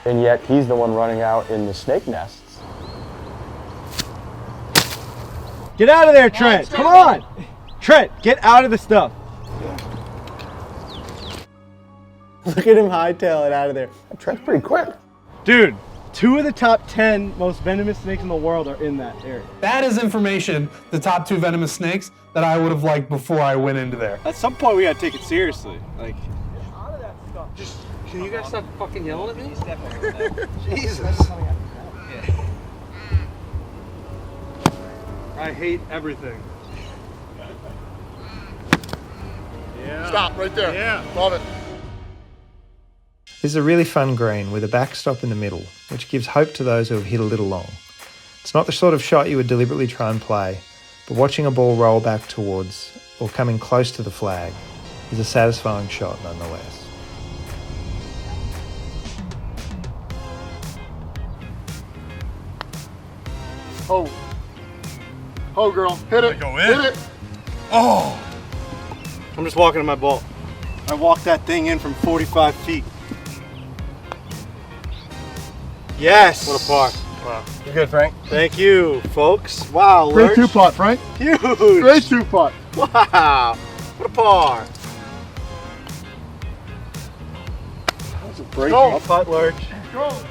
[SPEAKER 3] and yet he's the one running out in the snake nests.
[SPEAKER 6] Get out of there, Trent. Come on. Trent, get out of the stuff.
[SPEAKER 1] Look at him hightail it out of there.
[SPEAKER 3] Trent's pretty quick.
[SPEAKER 6] Dude, 2 of the top 10 most venomous snakes in the world are in that area.
[SPEAKER 2] That is information, the top 2 venomous snakes, that I would have liked before I went into there.
[SPEAKER 6] At some point, we gotta take it seriously. Like,
[SPEAKER 4] Just, can you guys stop fucking yelling at me?
[SPEAKER 6] Jesus.
[SPEAKER 4] I hate everything. Yeah.
[SPEAKER 5] Stop right there.
[SPEAKER 4] Yeah.
[SPEAKER 5] Love it.
[SPEAKER 9] This is a really fun green with a backstop in the middle, which gives hope to those who have hit a little long. It's not the sort of shot you would deliberately try and play, but watching a ball roll back towards or coming close to the flag is a satisfying shot nonetheless.
[SPEAKER 5] Oh. Oh, girl. Hit it.
[SPEAKER 4] Go in.
[SPEAKER 5] Hit it.
[SPEAKER 4] Oh.
[SPEAKER 6] I'm just walking to my ball. I walked that thing in from 45 feet. Yes.
[SPEAKER 4] What a par.
[SPEAKER 6] Wow. You good, Frank? Thank you, folks. Wow,
[SPEAKER 5] Great
[SPEAKER 6] Lurch.
[SPEAKER 5] 2-putt, Frank.
[SPEAKER 6] Huge.
[SPEAKER 5] Great 2-putt.
[SPEAKER 6] Wow. What a par.
[SPEAKER 5] That's a
[SPEAKER 6] Break.
[SPEAKER 5] Go.
[SPEAKER 6] I'll putt, Lurch.
[SPEAKER 5] Go.
[SPEAKER 6] All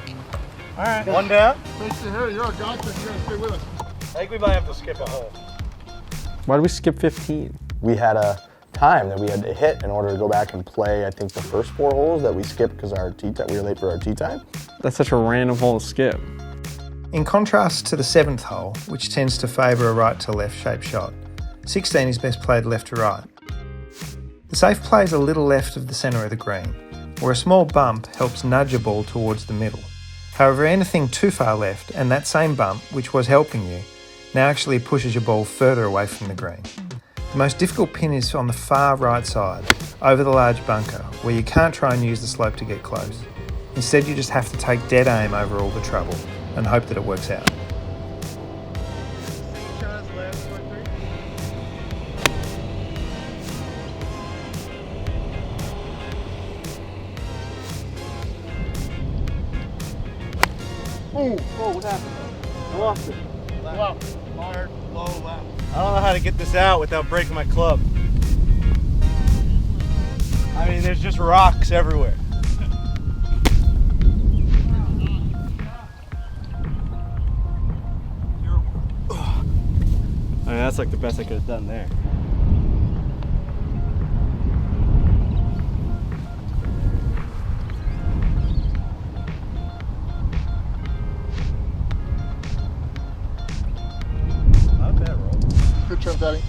[SPEAKER 6] right. One down.
[SPEAKER 5] Thanks to Harry. You're a godsend. You gotta stay with us.
[SPEAKER 6] I think we might have to skip a hole.
[SPEAKER 1] Why did we skip 15?
[SPEAKER 3] We had a time that we had to hit in order to go back and play, I think, the first 4 holes that we skipped because we were late for our tee time.
[SPEAKER 1] That's such a random hole to skip.
[SPEAKER 9] In contrast to the 7th hole, which tends to favour a right to left shaped shot, 16 is best played left to right. The safe play is a little left of the centre of the green, where a small bump helps nudge a ball towards the middle. However, anything too far left, and that same bump, which was helping you, now actually pushes your ball further away from the green. The most difficult pin is on the far right side, over the large bunker, where you can't try and use the slope to get close. Instead, you just have to take dead aim over all the trouble and hope that it works out.
[SPEAKER 6] Oh, what happened? I lost it.
[SPEAKER 8] Left. Hard, low, left.
[SPEAKER 6] I don't know how to get this out without breaking my club. I mean, there's just rocks everywhere. I mean, that's like the best I could have done there. Not bad roll.
[SPEAKER 5] Good Trent, Daddy.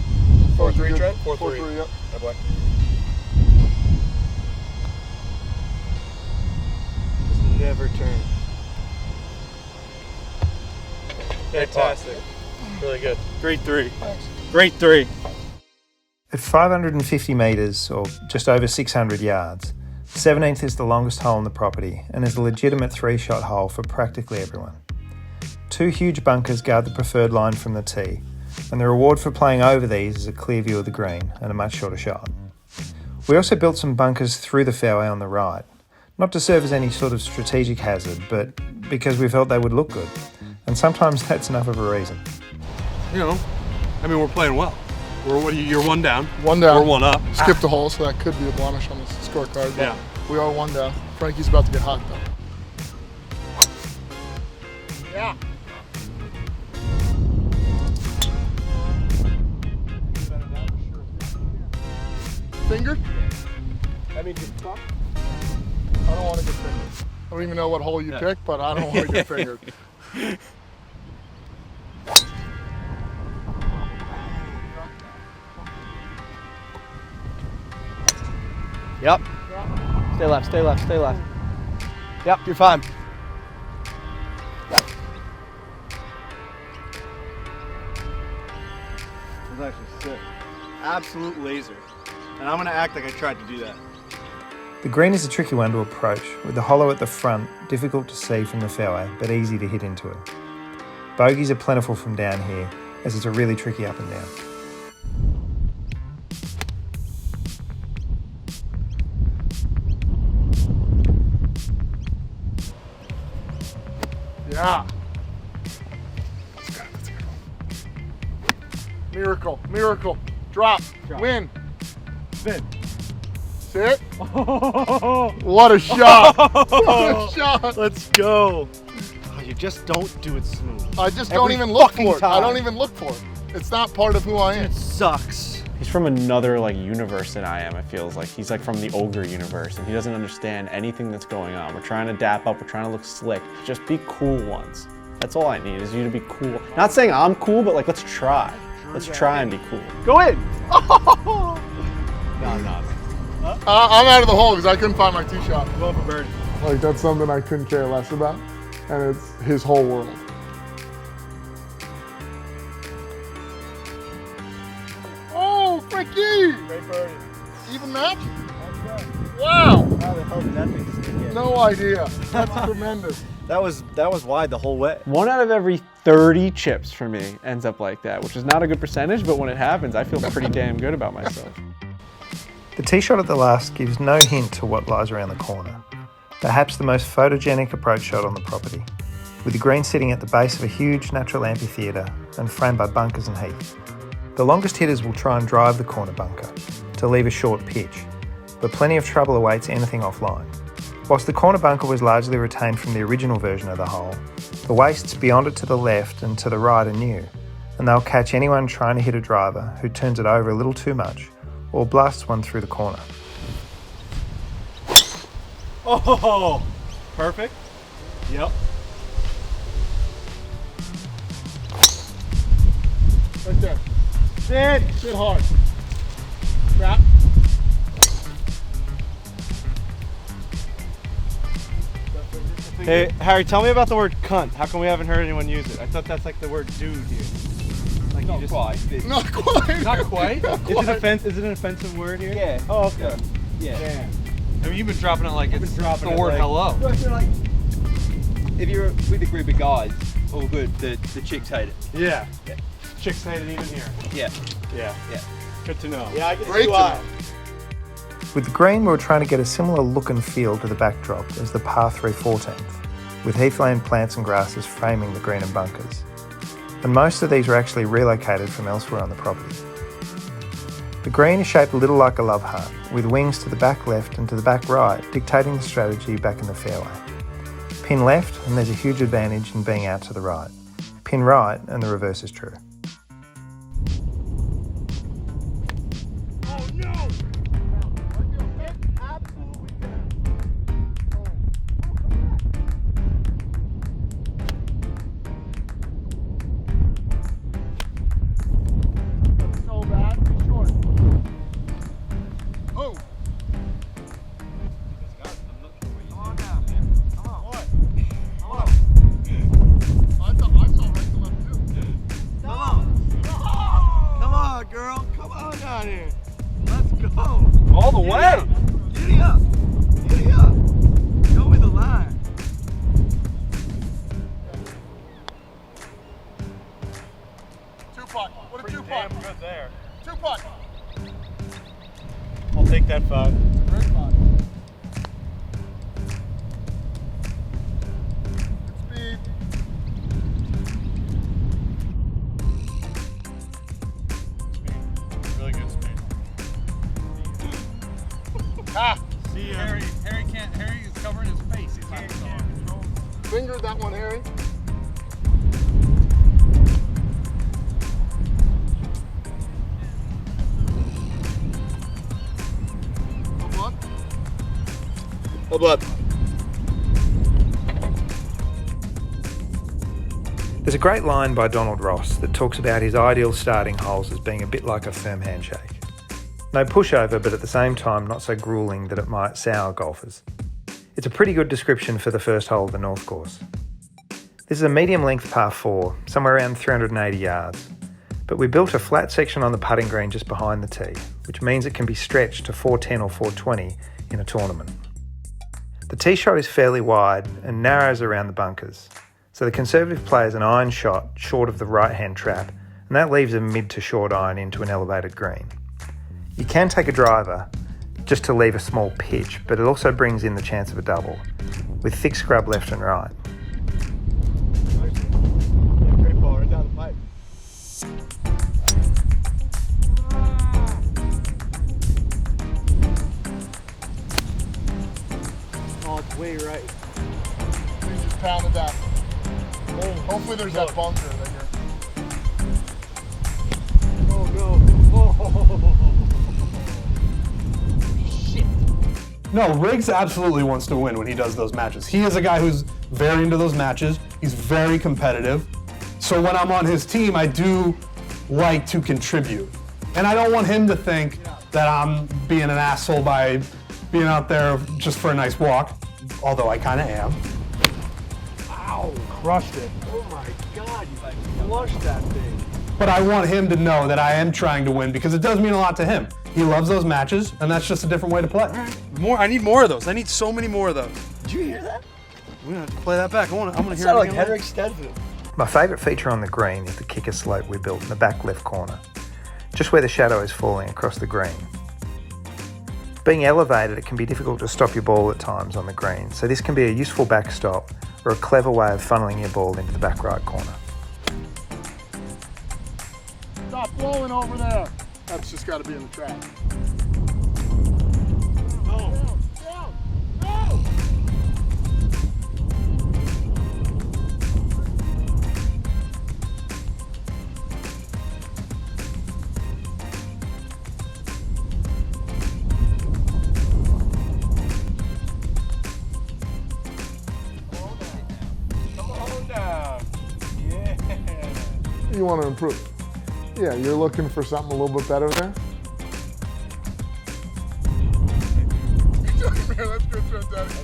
[SPEAKER 8] 4-3, Trent? 4-3.
[SPEAKER 5] 4-3, yep.
[SPEAKER 8] Bye boy.
[SPEAKER 6] Just never turn. Fantastic.
[SPEAKER 8] Really good.
[SPEAKER 6] Great 3.
[SPEAKER 5] Thanks.
[SPEAKER 6] Great 3.
[SPEAKER 9] At 550 metres, or just over 600 yards, 17th is the longest hole in the property and is a legitimate 3-shot hole for practically everyone. 2 huge bunkers guard the preferred line from the tee, and the reward for playing over these is a clear view of the green and a much shorter shot. We also built some bunkers through the fairway on the right, not to serve as any sort of strategic hazard, but because we felt they would look good, and sometimes that's enough of a reason.
[SPEAKER 4] You know, I mean, we're playing well. You're 1 down.
[SPEAKER 5] 1 down.
[SPEAKER 4] We're 1 up.
[SPEAKER 5] Skipped a hole, so that could be a blemish on the scorecard. But
[SPEAKER 4] Yeah.
[SPEAKER 5] we are 1 down. Frankie's about to get hot, though. Yeah. Fingered?
[SPEAKER 8] I mean, fuck.
[SPEAKER 5] I don't want to get fingered. I don't even know what hole you picked, but I don't want to get fingered.
[SPEAKER 6] Yep. Stay left, stay left, stay left. Yep, you're fine. That was actually sick. Absolute laser. And I'm gonna act like I tried to do that.
[SPEAKER 9] The green is a tricky one to approach, with the hollow at the front difficult to see from the fairway, but easy to hit into it. Bogeys are plentiful from down here, as it's a really tricky up and down.
[SPEAKER 5] Yeah. Let's go. Miracle, miracle. Drop. Win.
[SPEAKER 6] Spin.
[SPEAKER 5] Sit. What a shot. What a shot.
[SPEAKER 6] Let's go. Oh, you just don't do it smooth.
[SPEAKER 5] I just don't
[SPEAKER 6] Every
[SPEAKER 5] even look
[SPEAKER 6] fucking
[SPEAKER 5] for it. I don't
[SPEAKER 6] time.
[SPEAKER 5] even look for it. It's not part of who I am.
[SPEAKER 6] It sucks.
[SPEAKER 1] He's from another like universe than I am, it feels like. He's like from the ogre universe and he doesn't understand anything that's going on. We're trying to dap up, we're trying to look slick. Just be cool once. That's all I need, is you to be cool. Not saying I'm cool, but like, let's try. Let's try and be cool.
[SPEAKER 6] Go in.
[SPEAKER 5] I'm out of the hole because I couldn't find my tee shot.
[SPEAKER 6] Go for birdie.
[SPEAKER 5] Like, that's something I couldn't care less about. And it's his whole world. Oh, Frankie!
[SPEAKER 6] Great birdie.
[SPEAKER 5] Even match? Wow!
[SPEAKER 6] How the hell did that thing stick in?
[SPEAKER 5] No idea. That's tremendous.
[SPEAKER 6] That was wide the whole way.
[SPEAKER 1] 1 out of every 30 chips for me ends up like that, which is not a good percentage, but when it happens, I feel pretty damn good about myself.
[SPEAKER 9] The tee shot at the last gives no hint to what lies around the corner. Perhaps the most photogenic approach shot on the property, with the green sitting at the base of a huge natural amphitheatre and framed by bunkers and heath. The longest hitters will try and drive the corner bunker to leave a short pitch, but plenty of trouble awaits anything offline. Whilst the corner bunker was largely retained from the original version of the hole, the wastes beyond it to the left and to the right are new, and they'll catch anyone trying to hit a driver who turns it over a little too much or blasts one through the corner.
[SPEAKER 6] Oh, perfect. Yep.
[SPEAKER 5] Right there.
[SPEAKER 6] Sit.
[SPEAKER 5] Sit hard. Crap.
[SPEAKER 6] Hey, Harry, tell me about the word cunt. How come we haven't heard anyone use it? I thought that's like the word dude here. Like
[SPEAKER 7] Not quite.
[SPEAKER 5] Not quite.
[SPEAKER 6] Not quite?
[SPEAKER 5] Not
[SPEAKER 6] Is
[SPEAKER 5] quite.
[SPEAKER 6] it an offensive word here?
[SPEAKER 7] Yeah.
[SPEAKER 6] Oh, okay.
[SPEAKER 7] Yeah.
[SPEAKER 6] Damn.
[SPEAKER 4] I mean, you've been dropping it like it's
[SPEAKER 6] dropping
[SPEAKER 4] the
[SPEAKER 6] it
[SPEAKER 4] word
[SPEAKER 6] like-
[SPEAKER 4] hello.
[SPEAKER 7] Well, I feel like if you're with a group of guys, all good, the chicks hate it.
[SPEAKER 4] Yeah. Chicks hate it even here.
[SPEAKER 7] Yeah.
[SPEAKER 4] Yeah.
[SPEAKER 7] Yeah.
[SPEAKER 4] Good to know.
[SPEAKER 6] Yeah, I can
[SPEAKER 5] Great
[SPEAKER 6] see
[SPEAKER 5] to
[SPEAKER 6] why.
[SPEAKER 5] know.
[SPEAKER 9] With the green, we were trying to get a similar look and feel to the backdrop as the par 3 14th, with heathland plants and grasses framing the green and bunkers. and most of these were actually relocated from elsewhere on the property. The green is shaped a little like a love heart, with wings to the back left and to the back right, dictating the strategy back in the fairway. Pin left, and there's a huge advantage in being out to the right. Pin right, and the reverse is true.
[SPEAKER 5] Oh no! So bad, short. Oh! Come on now. Come on. What? Come on. I saw right to left too.
[SPEAKER 8] Come on. Come on, girl. Come on down here. Let's go.
[SPEAKER 6] All the way.
[SPEAKER 8] Giddy up. Giddy up. Show me the line.
[SPEAKER 5] Two putt. What a
[SPEAKER 6] Pretty
[SPEAKER 5] two
[SPEAKER 6] damn
[SPEAKER 5] putt.
[SPEAKER 6] good there.
[SPEAKER 5] Two putt.
[SPEAKER 6] I'll take that 5.
[SPEAKER 5] Great putt. Good speed.
[SPEAKER 6] Really good speed.
[SPEAKER 5] Ah!
[SPEAKER 6] See ya. Harry is covering his face. He's not control.
[SPEAKER 5] Fingered that one, Harry. Good luck.
[SPEAKER 8] Hold up.
[SPEAKER 9] There's a great line by Donald Ross that talks about his ideal starting holes as being a bit like a firm handshake. No pushover, but at the same time not so grueling that it might sour golfers. It's a pretty good description for the first hole of the North Course. This is a medium-length par 4, somewhere around 380 yards, but we built a flat section on the putting green just behind the tee, which means it can be stretched to 410 or 420 in a tournament. The tee shot is fairly wide and narrows around the bunkers, so the conservative plays an iron shot short of the right-hand trap, and that leaves a mid to short iron into an elevated green. You can take a driver just to leave a small pitch, but it also brings in the chance of a double, with thick scrub left and right.
[SPEAKER 8] Great ball right down the pipe. Oh, it's way right.
[SPEAKER 5] Please just pounded that. Hopefully there's that bunker that you're...
[SPEAKER 8] Oh no. Oh.
[SPEAKER 2] No, Riggs absolutely wants to win when he does those matches. He is a guy who's very into those matches. He's very competitive. So when I'm on his team, I do like to contribute. And I don't want him to think that I'm being an asshole by being out there just for a nice walk, although I kind of am.
[SPEAKER 8] Ow, crushed it. Oh my God, you like flushed that thing.
[SPEAKER 2] But I want him to know that I am trying to win because it does mean a lot to him. He loves those matches, and that's just a different way to play.
[SPEAKER 4] More. I need more of those. I need so many more of those.
[SPEAKER 8] Did you hear that?
[SPEAKER 4] We're gonna have to play that back. I'm gonna hear it
[SPEAKER 8] Sounded like
[SPEAKER 4] again.
[SPEAKER 8] Henrik Stenson.
[SPEAKER 9] My favourite feature on the green is the kicker slope we built in the back left corner, just where the shadow is falling across the green. Being elevated, it can be difficult to stop your ball at times on the green, so this can be a useful backstop or a clever way of funneling your ball into the back right corner.
[SPEAKER 5] Stop blowing over there. That's just got to be in the trap.
[SPEAKER 8] No.
[SPEAKER 5] Down. No.
[SPEAKER 8] Come on down. Yeah.
[SPEAKER 5] You want to improve. Yeah, you're looking for something a little bit better there? Man, that's good, Trent, Daddy.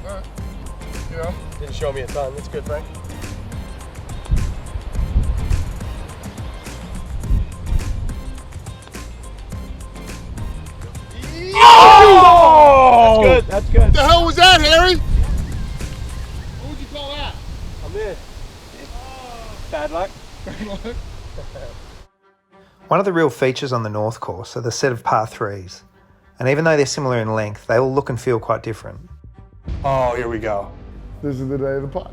[SPEAKER 5] Alright. Yeah.
[SPEAKER 8] Didn't show me a ton. That's good, Frank.
[SPEAKER 5] Oh!
[SPEAKER 8] That's good. That's good.
[SPEAKER 5] What the hell was that, Harry? What would you call that?
[SPEAKER 8] I'm in. Bad luck.
[SPEAKER 9] One of the real features on the North Course are the set of par 3s. And even though they're similar in length, they all look and feel quite different.
[SPEAKER 2] Oh, here we go.
[SPEAKER 5] This is the day of the putt.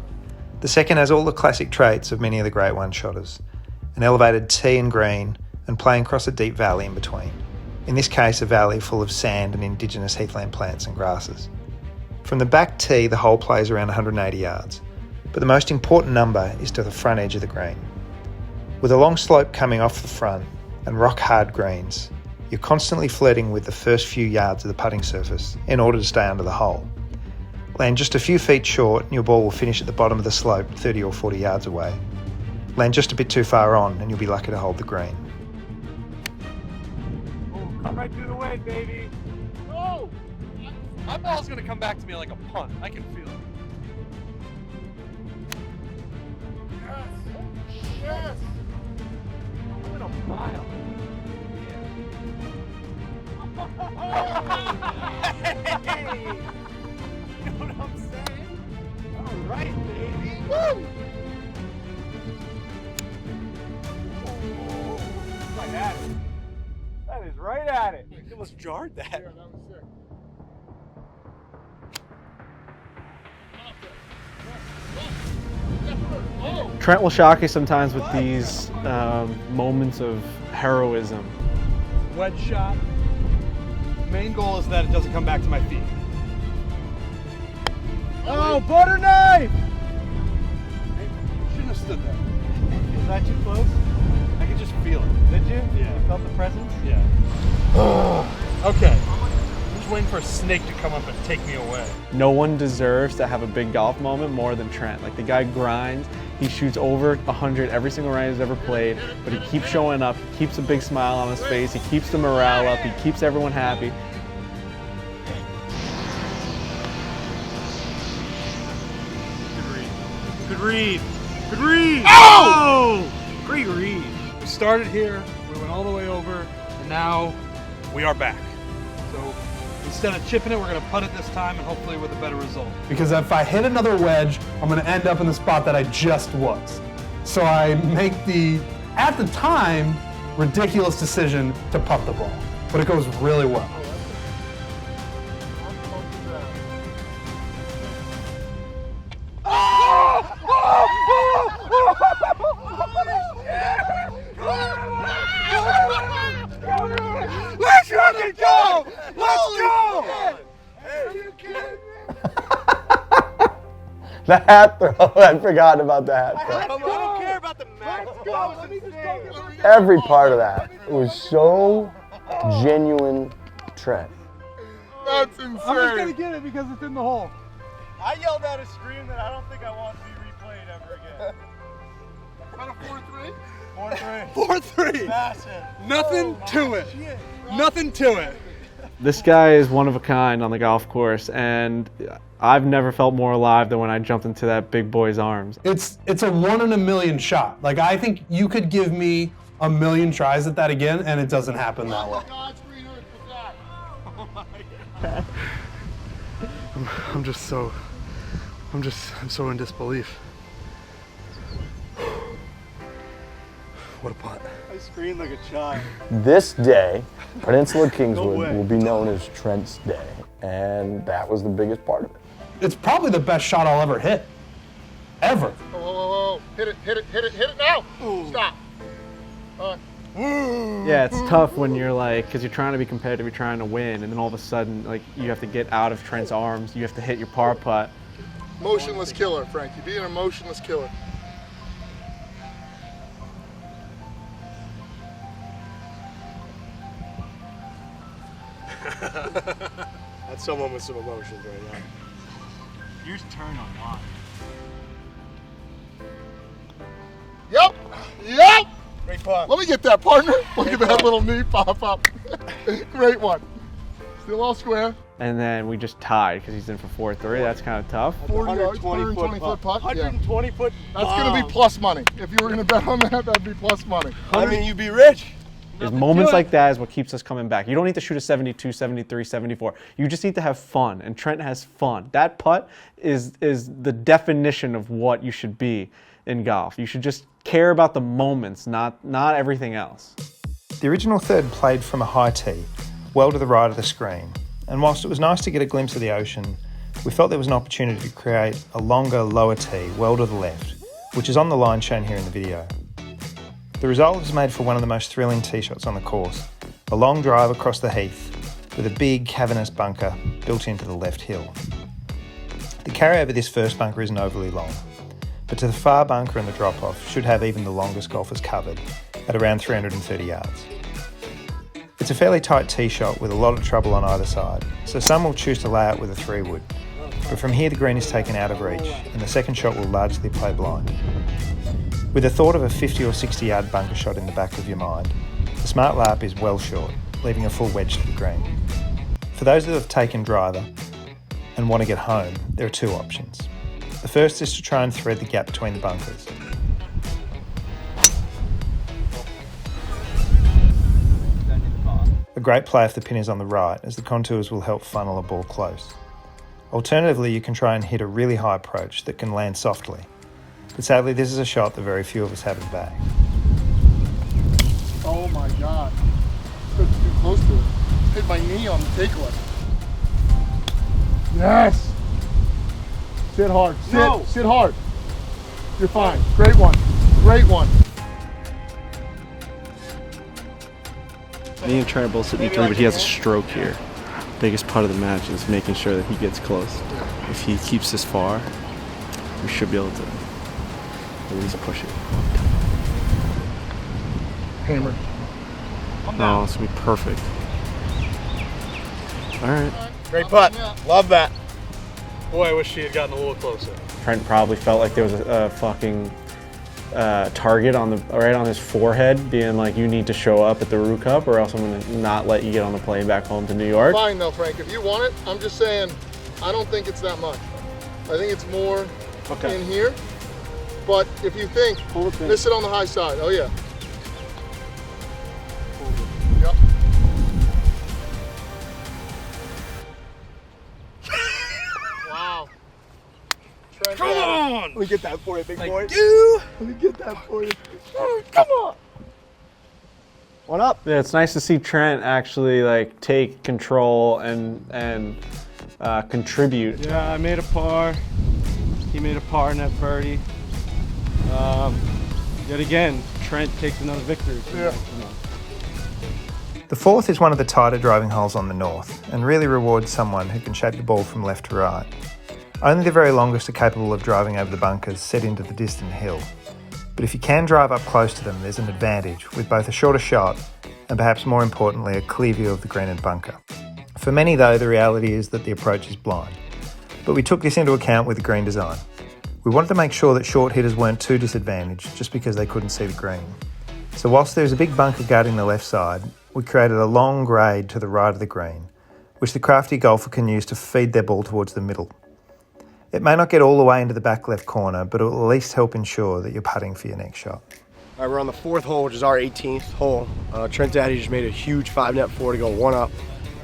[SPEAKER 9] The second has all the classic traits of many of the great one-shotters. An elevated tee and green, and playing across a deep valley in between. In this case, a valley full of sand and indigenous heathland plants and grasses. From the back tee, the hole plays around 180 yards, but the most important number is to the front edge of the green. With a long slope coming off the front and rock-hard greens, you're constantly flirting with the first few yards of the putting surface in order to stay under the hole. Land just a few feet short and your ball will finish at the bottom of the slope 30 or 40 yards away. Land just a bit too far on and you'll be lucky to hold the green.
[SPEAKER 4] Come right through the way, baby. Oh! My ball's gonna come back to me like a punt. I can feel it.
[SPEAKER 5] Yes! Yes!
[SPEAKER 4] What a mile. Hey! You know what I'm saying? All right, baby. Woo! Right at it. That is right at it. You almost jarred that.
[SPEAKER 5] Yeah, that was sick.
[SPEAKER 1] Trent will shock you sometimes with these moments of heroism.
[SPEAKER 4] Wedge shot. Main goal is that it doesn't come back to my feet. Oh, butter knife! Shouldn't have stood there.
[SPEAKER 6] Was that too close?
[SPEAKER 4] I could just feel it.
[SPEAKER 6] Did you?
[SPEAKER 4] Yeah.
[SPEAKER 6] You felt the presence?
[SPEAKER 4] Yeah. Okay. I'm just waiting for a snake to come up and take me away.
[SPEAKER 1] No one deserves to have a big golf moment more than Trent. Like, the guy grinds, he shoots over 100 every single round he's ever played, but he keeps showing up, he keeps a big smile on his face, he keeps the morale up, he keeps everyone happy.
[SPEAKER 4] Good read. Good read. Oh! Great read. We started here, we went all the way over, and now we are back. So instead of chipping it, we're going to putt it this time, and hopefully with a better result.
[SPEAKER 2] Because if I hit another wedge, I'm going to end up in the spot that I just was. So I make the, at the time, ridiculous decision to putt the ball. But it goes really well.
[SPEAKER 4] Let's fucking go! Let's go!
[SPEAKER 5] Are you kidding me?
[SPEAKER 3] The hat throw. I'd forgotten about the hat throw.
[SPEAKER 7] I don't care about the match.
[SPEAKER 5] Let me just go get
[SPEAKER 3] Every part of that. It was so genuine, Trent.
[SPEAKER 5] That's insane.
[SPEAKER 4] I'm just going to get it because it's in the hole.
[SPEAKER 6] I yelled out a scream that I don't think I want to be replayed ever again.
[SPEAKER 5] Is that a 4-3?
[SPEAKER 6] 4-3.
[SPEAKER 4] 4-3.
[SPEAKER 6] Massive.
[SPEAKER 4] Nothing to it. Nothing to it.
[SPEAKER 1] This guy is one of a kind on the golf course, and I've never felt more alive than when I jumped into that big boy's arms.
[SPEAKER 2] It's a 1 in a million shot. Like, I think you could give me a million tries at that again, and it doesn't happen that way.
[SPEAKER 4] I'm so in disbelief. What a putt.
[SPEAKER 6] I screamed like a child.
[SPEAKER 3] This day, Peninsula Kingswood will be known as Trent's Day, and that was the biggest part of it.
[SPEAKER 2] It's probably the best shot I'll ever hit. Ever.
[SPEAKER 5] Whoa. Hit it now. Stop.
[SPEAKER 1] Yeah, it's tough when you're like, because you're trying to be competitive, you're trying to win, and then all of a sudden, like, you have to get out of Trent's arms, you have to hit your par putt.
[SPEAKER 5] Motionless killer, Frank. You're being a motionless killer.
[SPEAKER 8] That's someone with some emotions right now.
[SPEAKER 6] Yours turn on line.
[SPEAKER 5] Yep.
[SPEAKER 8] Great putt.
[SPEAKER 5] Let me get that, partner. Look at that little knee pop up. Great one. Still all square.
[SPEAKER 1] And then we just tied because he's in for 4-3. That's kind of tough.
[SPEAKER 5] 40 yards, 120 foot putt.
[SPEAKER 6] 120 foot.
[SPEAKER 5] That's going to be plus money. If you were going to bet on that, that'd be plus money.
[SPEAKER 8] I mean, you'd be rich.
[SPEAKER 1] Is moments like that is what keeps us coming back. You don't need to shoot a 72, 73, 74. You just need to have fun, and Trent has fun. That putt is the definition of what you should be in golf. You should just care about the moments, not everything else.
[SPEAKER 9] The original third played from a high tee, well to the right of the screen. And whilst it was nice to get a glimpse of the ocean, we felt there was an opportunity to create a longer, lower tee well to the left, which is on the line shown here in the video. The result has made for one of the most thrilling tee shots on the course, a long drive across the heath with a big cavernous bunker built into the left hill. The carry over this first bunker isn't overly long, but to the far bunker and the drop-off should have even the longest golfers covered at around 330 yards. It's a fairly tight tee shot with a lot of trouble on either side, so some will choose to lay out with a 3-wood, but from here the green is taken out of reach and the second shot will largely play blind. With the thought of a 50 or 60 yard bunker shot in the back of your mind, the smart layup is well short, leaving a full wedge to the green. For those that have taken driver and want to get home, there are two options. The first is to try and thread the gap between the bunkers. A great play if the pin is on the right, as the contours will help funnel a ball close. Alternatively, you can try and hit a really high approach that can land softly. But sadly, this is a shot that very few of us have in the bag.
[SPEAKER 5] Oh my God. That's too close to it. Hit my knee on the takeaway. Yes! Sit hard. Sit hard. You're fine. Great one. Great one.
[SPEAKER 6] Me and Trent are both sitting 3, but he has a stroke here. Biggest part of the match is making sure that he gets close. If he keeps this far, we should be able to at least push it.
[SPEAKER 5] Hammer.
[SPEAKER 6] No, it's gonna be perfect. All right.
[SPEAKER 8] Great putt. Love that.
[SPEAKER 4] Boy, I wish she had gotten a little closer.
[SPEAKER 1] Trent probably felt like there was a fucking target on the right on his forehead, being like, you need to show up at the Roo Cup or else I'm gonna not let you get on the plane back home to New York.
[SPEAKER 5] Fine though, Frank. If you want it, I'm just saying, I don't think it's that much. I think it's more in here. But if you think, miss it on the high side. Oh yeah. Yep. Wow. Trent,
[SPEAKER 4] Come on!
[SPEAKER 8] Let me get that for you, big boy. Let me get that for you.
[SPEAKER 1] Come on. One up. Yeah, it's nice to see Trent actually like take control and contribute.
[SPEAKER 6] Yeah, I made a par. He made a par in that birdie. Yet again, Trent takes another victory.
[SPEAKER 5] Yeah.
[SPEAKER 9] The fourth is one of the tighter driving holes on the north and really rewards someone who can shape the ball from left to right. Only the very longest are capable of driving over the bunkers set into the distant hill. But if you can drive up close to them, there's an advantage with both a shorter shot and perhaps more importantly a clear view of the green and bunker. For many though, the reality is that the approach is blind. But we took this into account with the green design. We wanted to make sure that short hitters weren't too disadvantaged just because they couldn't see the green. So whilst there's a big bunker guarding the left side, we created a long grade to the right of the green, which the crafty golfer can use to feed their ball towards the middle. It may not get all the way into the back left corner, but it will at least help ensure that you're putting for your next shot.
[SPEAKER 8] All right, we're on the 4th hole, which is our 18th hole. Trent Daddy just made a huge 5-net 4 to go 1 up.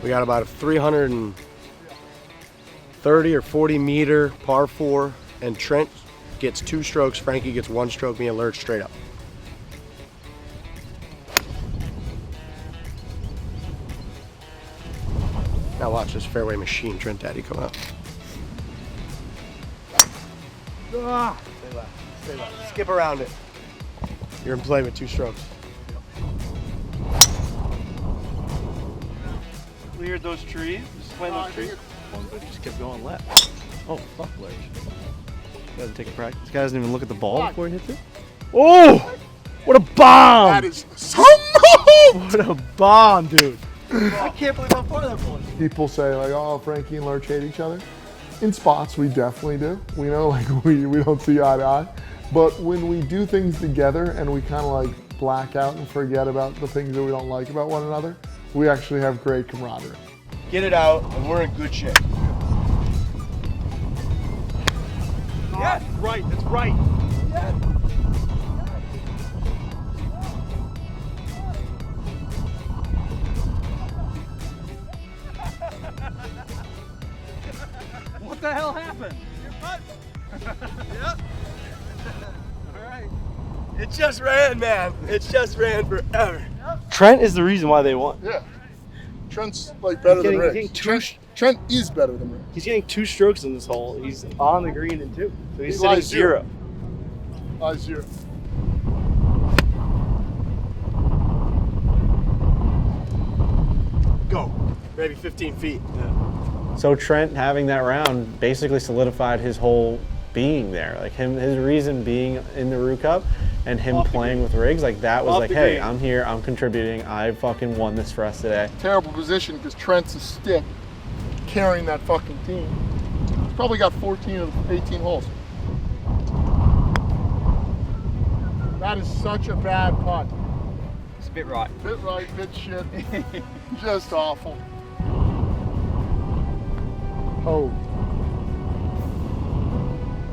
[SPEAKER 8] We got about a 330 or 40 meter par 4, and Trent gets 2 strokes, Frankie gets 1 stroke, me and Lurch straight up. Now watch this fairway machine Trent Daddy come up. Stay left, stay left. Skip around it. You're in play with 2 strokes.
[SPEAKER 6] Cleared those trees. Just plant those trees. But he just kept going left. Oh, fuck, Lurch. Doesn't take a practice. This guy doesn't even look at the ball before he hits it. Oh! What a bomb!
[SPEAKER 5] That is so moved!
[SPEAKER 6] What a bomb, dude. I can't believe how far that ball is.
[SPEAKER 5] People say like, oh, Frankie and Lurch hate each other. In spots, we definitely do. We know like we don't see eye to eye. But when we do things together and we kind of like black out and forget about the things that we don't like about one another, we actually have great camaraderie.
[SPEAKER 8] Get it out, and we're in good shape.
[SPEAKER 4] Yes, right, that's right. Yes. What the hell happened? Your putt. Yep. All right.
[SPEAKER 8] It just ran, man. It just ran forever.
[SPEAKER 6] Trent is the reason why they won.
[SPEAKER 5] Yeah. Trent's like better than
[SPEAKER 6] getting
[SPEAKER 5] Riggs. Trent is better than Riggs.
[SPEAKER 6] He's getting 2 strokes in this hole. He's on the green in 2. So he's
[SPEAKER 5] He
[SPEAKER 6] sitting
[SPEAKER 5] lies
[SPEAKER 6] 0.
[SPEAKER 5] Lies 0.
[SPEAKER 8] Go. Maybe 15 feet.
[SPEAKER 1] So Trent having that round basically solidified his whole being there. Like his reason being in the Roo Cup and him playing with Riggs, like that was like, hey, I'm here, I'm contributing, I fucking won this for us today.
[SPEAKER 5] Terrible position because Trent's a stick carrying that fucking team. He's probably got 14 of the 18 holes. That is such a bad putt.
[SPEAKER 7] It's a bit right.
[SPEAKER 5] Bit right, bit shit. Just awful. Oh.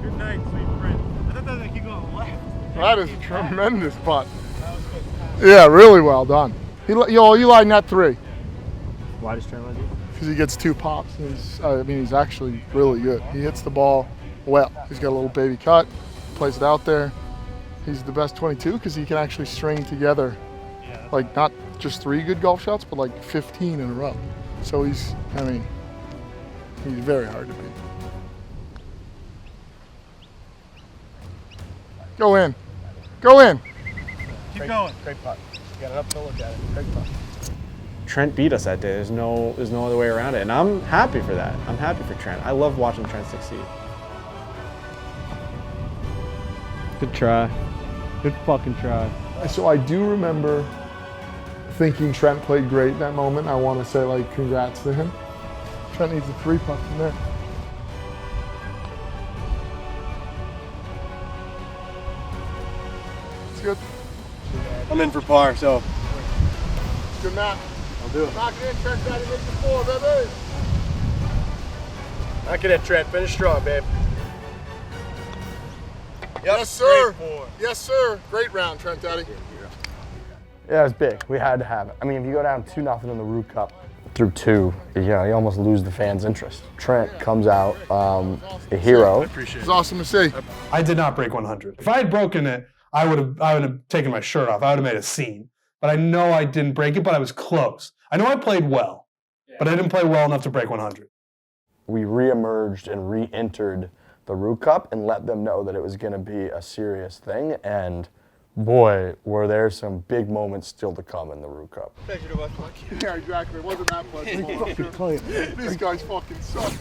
[SPEAKER 4] Good night, sweet friend. I thought that was like you going left.
[SPEAKER 5] That is a tremendous putt. Yeah, really well done. You line that 3.
[SPEAKER 6] Why does Trent let you?
[SPEAKER 5] Because he gets 2 pops. And he's actually really good. He hits the ball well. He's got a little baby cut, plays it out there. He's the best 22 because he can actually string together, like not just 3 good golf shots, but like 15 in a row. So he's very hard to beat. Go in. Go in.
[SPEAKER 4] Keep going.
[SPEAKER 3] Great putt. Got it up to look at it. Great putt.
[SPEAKER 1] Trent beat us that day. There's no other way around it. And I'm happy for that. I'm happy for Trent. I love watching Trent succeed.
[SPEAKER 6] Good try. Good fucking try.
[SPEAKER 5] So I do remember thinking Trent played great in that moment. I want to say like congrats to him. Trent needs a 3 putt from there. It's good.
[SPEAKER 8] I'm in for par, so.
[SPEAKER 5] Good Matt.
[SPEAKER 8] I'll do it.
[SPEAKER 5] Knock it in, Trent's got it in for 4, baby.
[SPEAKER 8] Knock it in, Trent. Finish strong, babe. Yep.
[SPEAKER 5] Yes, sir. Yes, sir. Great round, Trent Daddy.
[SPEAKER 3] Yeah, it was big. We had to have it. I mean, if you go down 2-0 in the Roo Cup through 2, you almost lose the fans' interest. Trent comes out a hero.
[SPEAKER 5] It's awesome to see.
[SPEAKER 2] I did not break 100. If I had broken it, I would have taken my shirt off. I would have made a scene. But I know I didn't break it, but I was close. I know I played well, but I didn't play well enough to break 100.
[SPEAKER 3] We re-emerged and re-entered the Roo Cup and let them know that it was going to be a serious thing. And boy, were there some big moments still to come in the Roo Cup.
[SPEAKER 5] Yeah, exactly. It wasn't that pleasant. These guys fucking suck.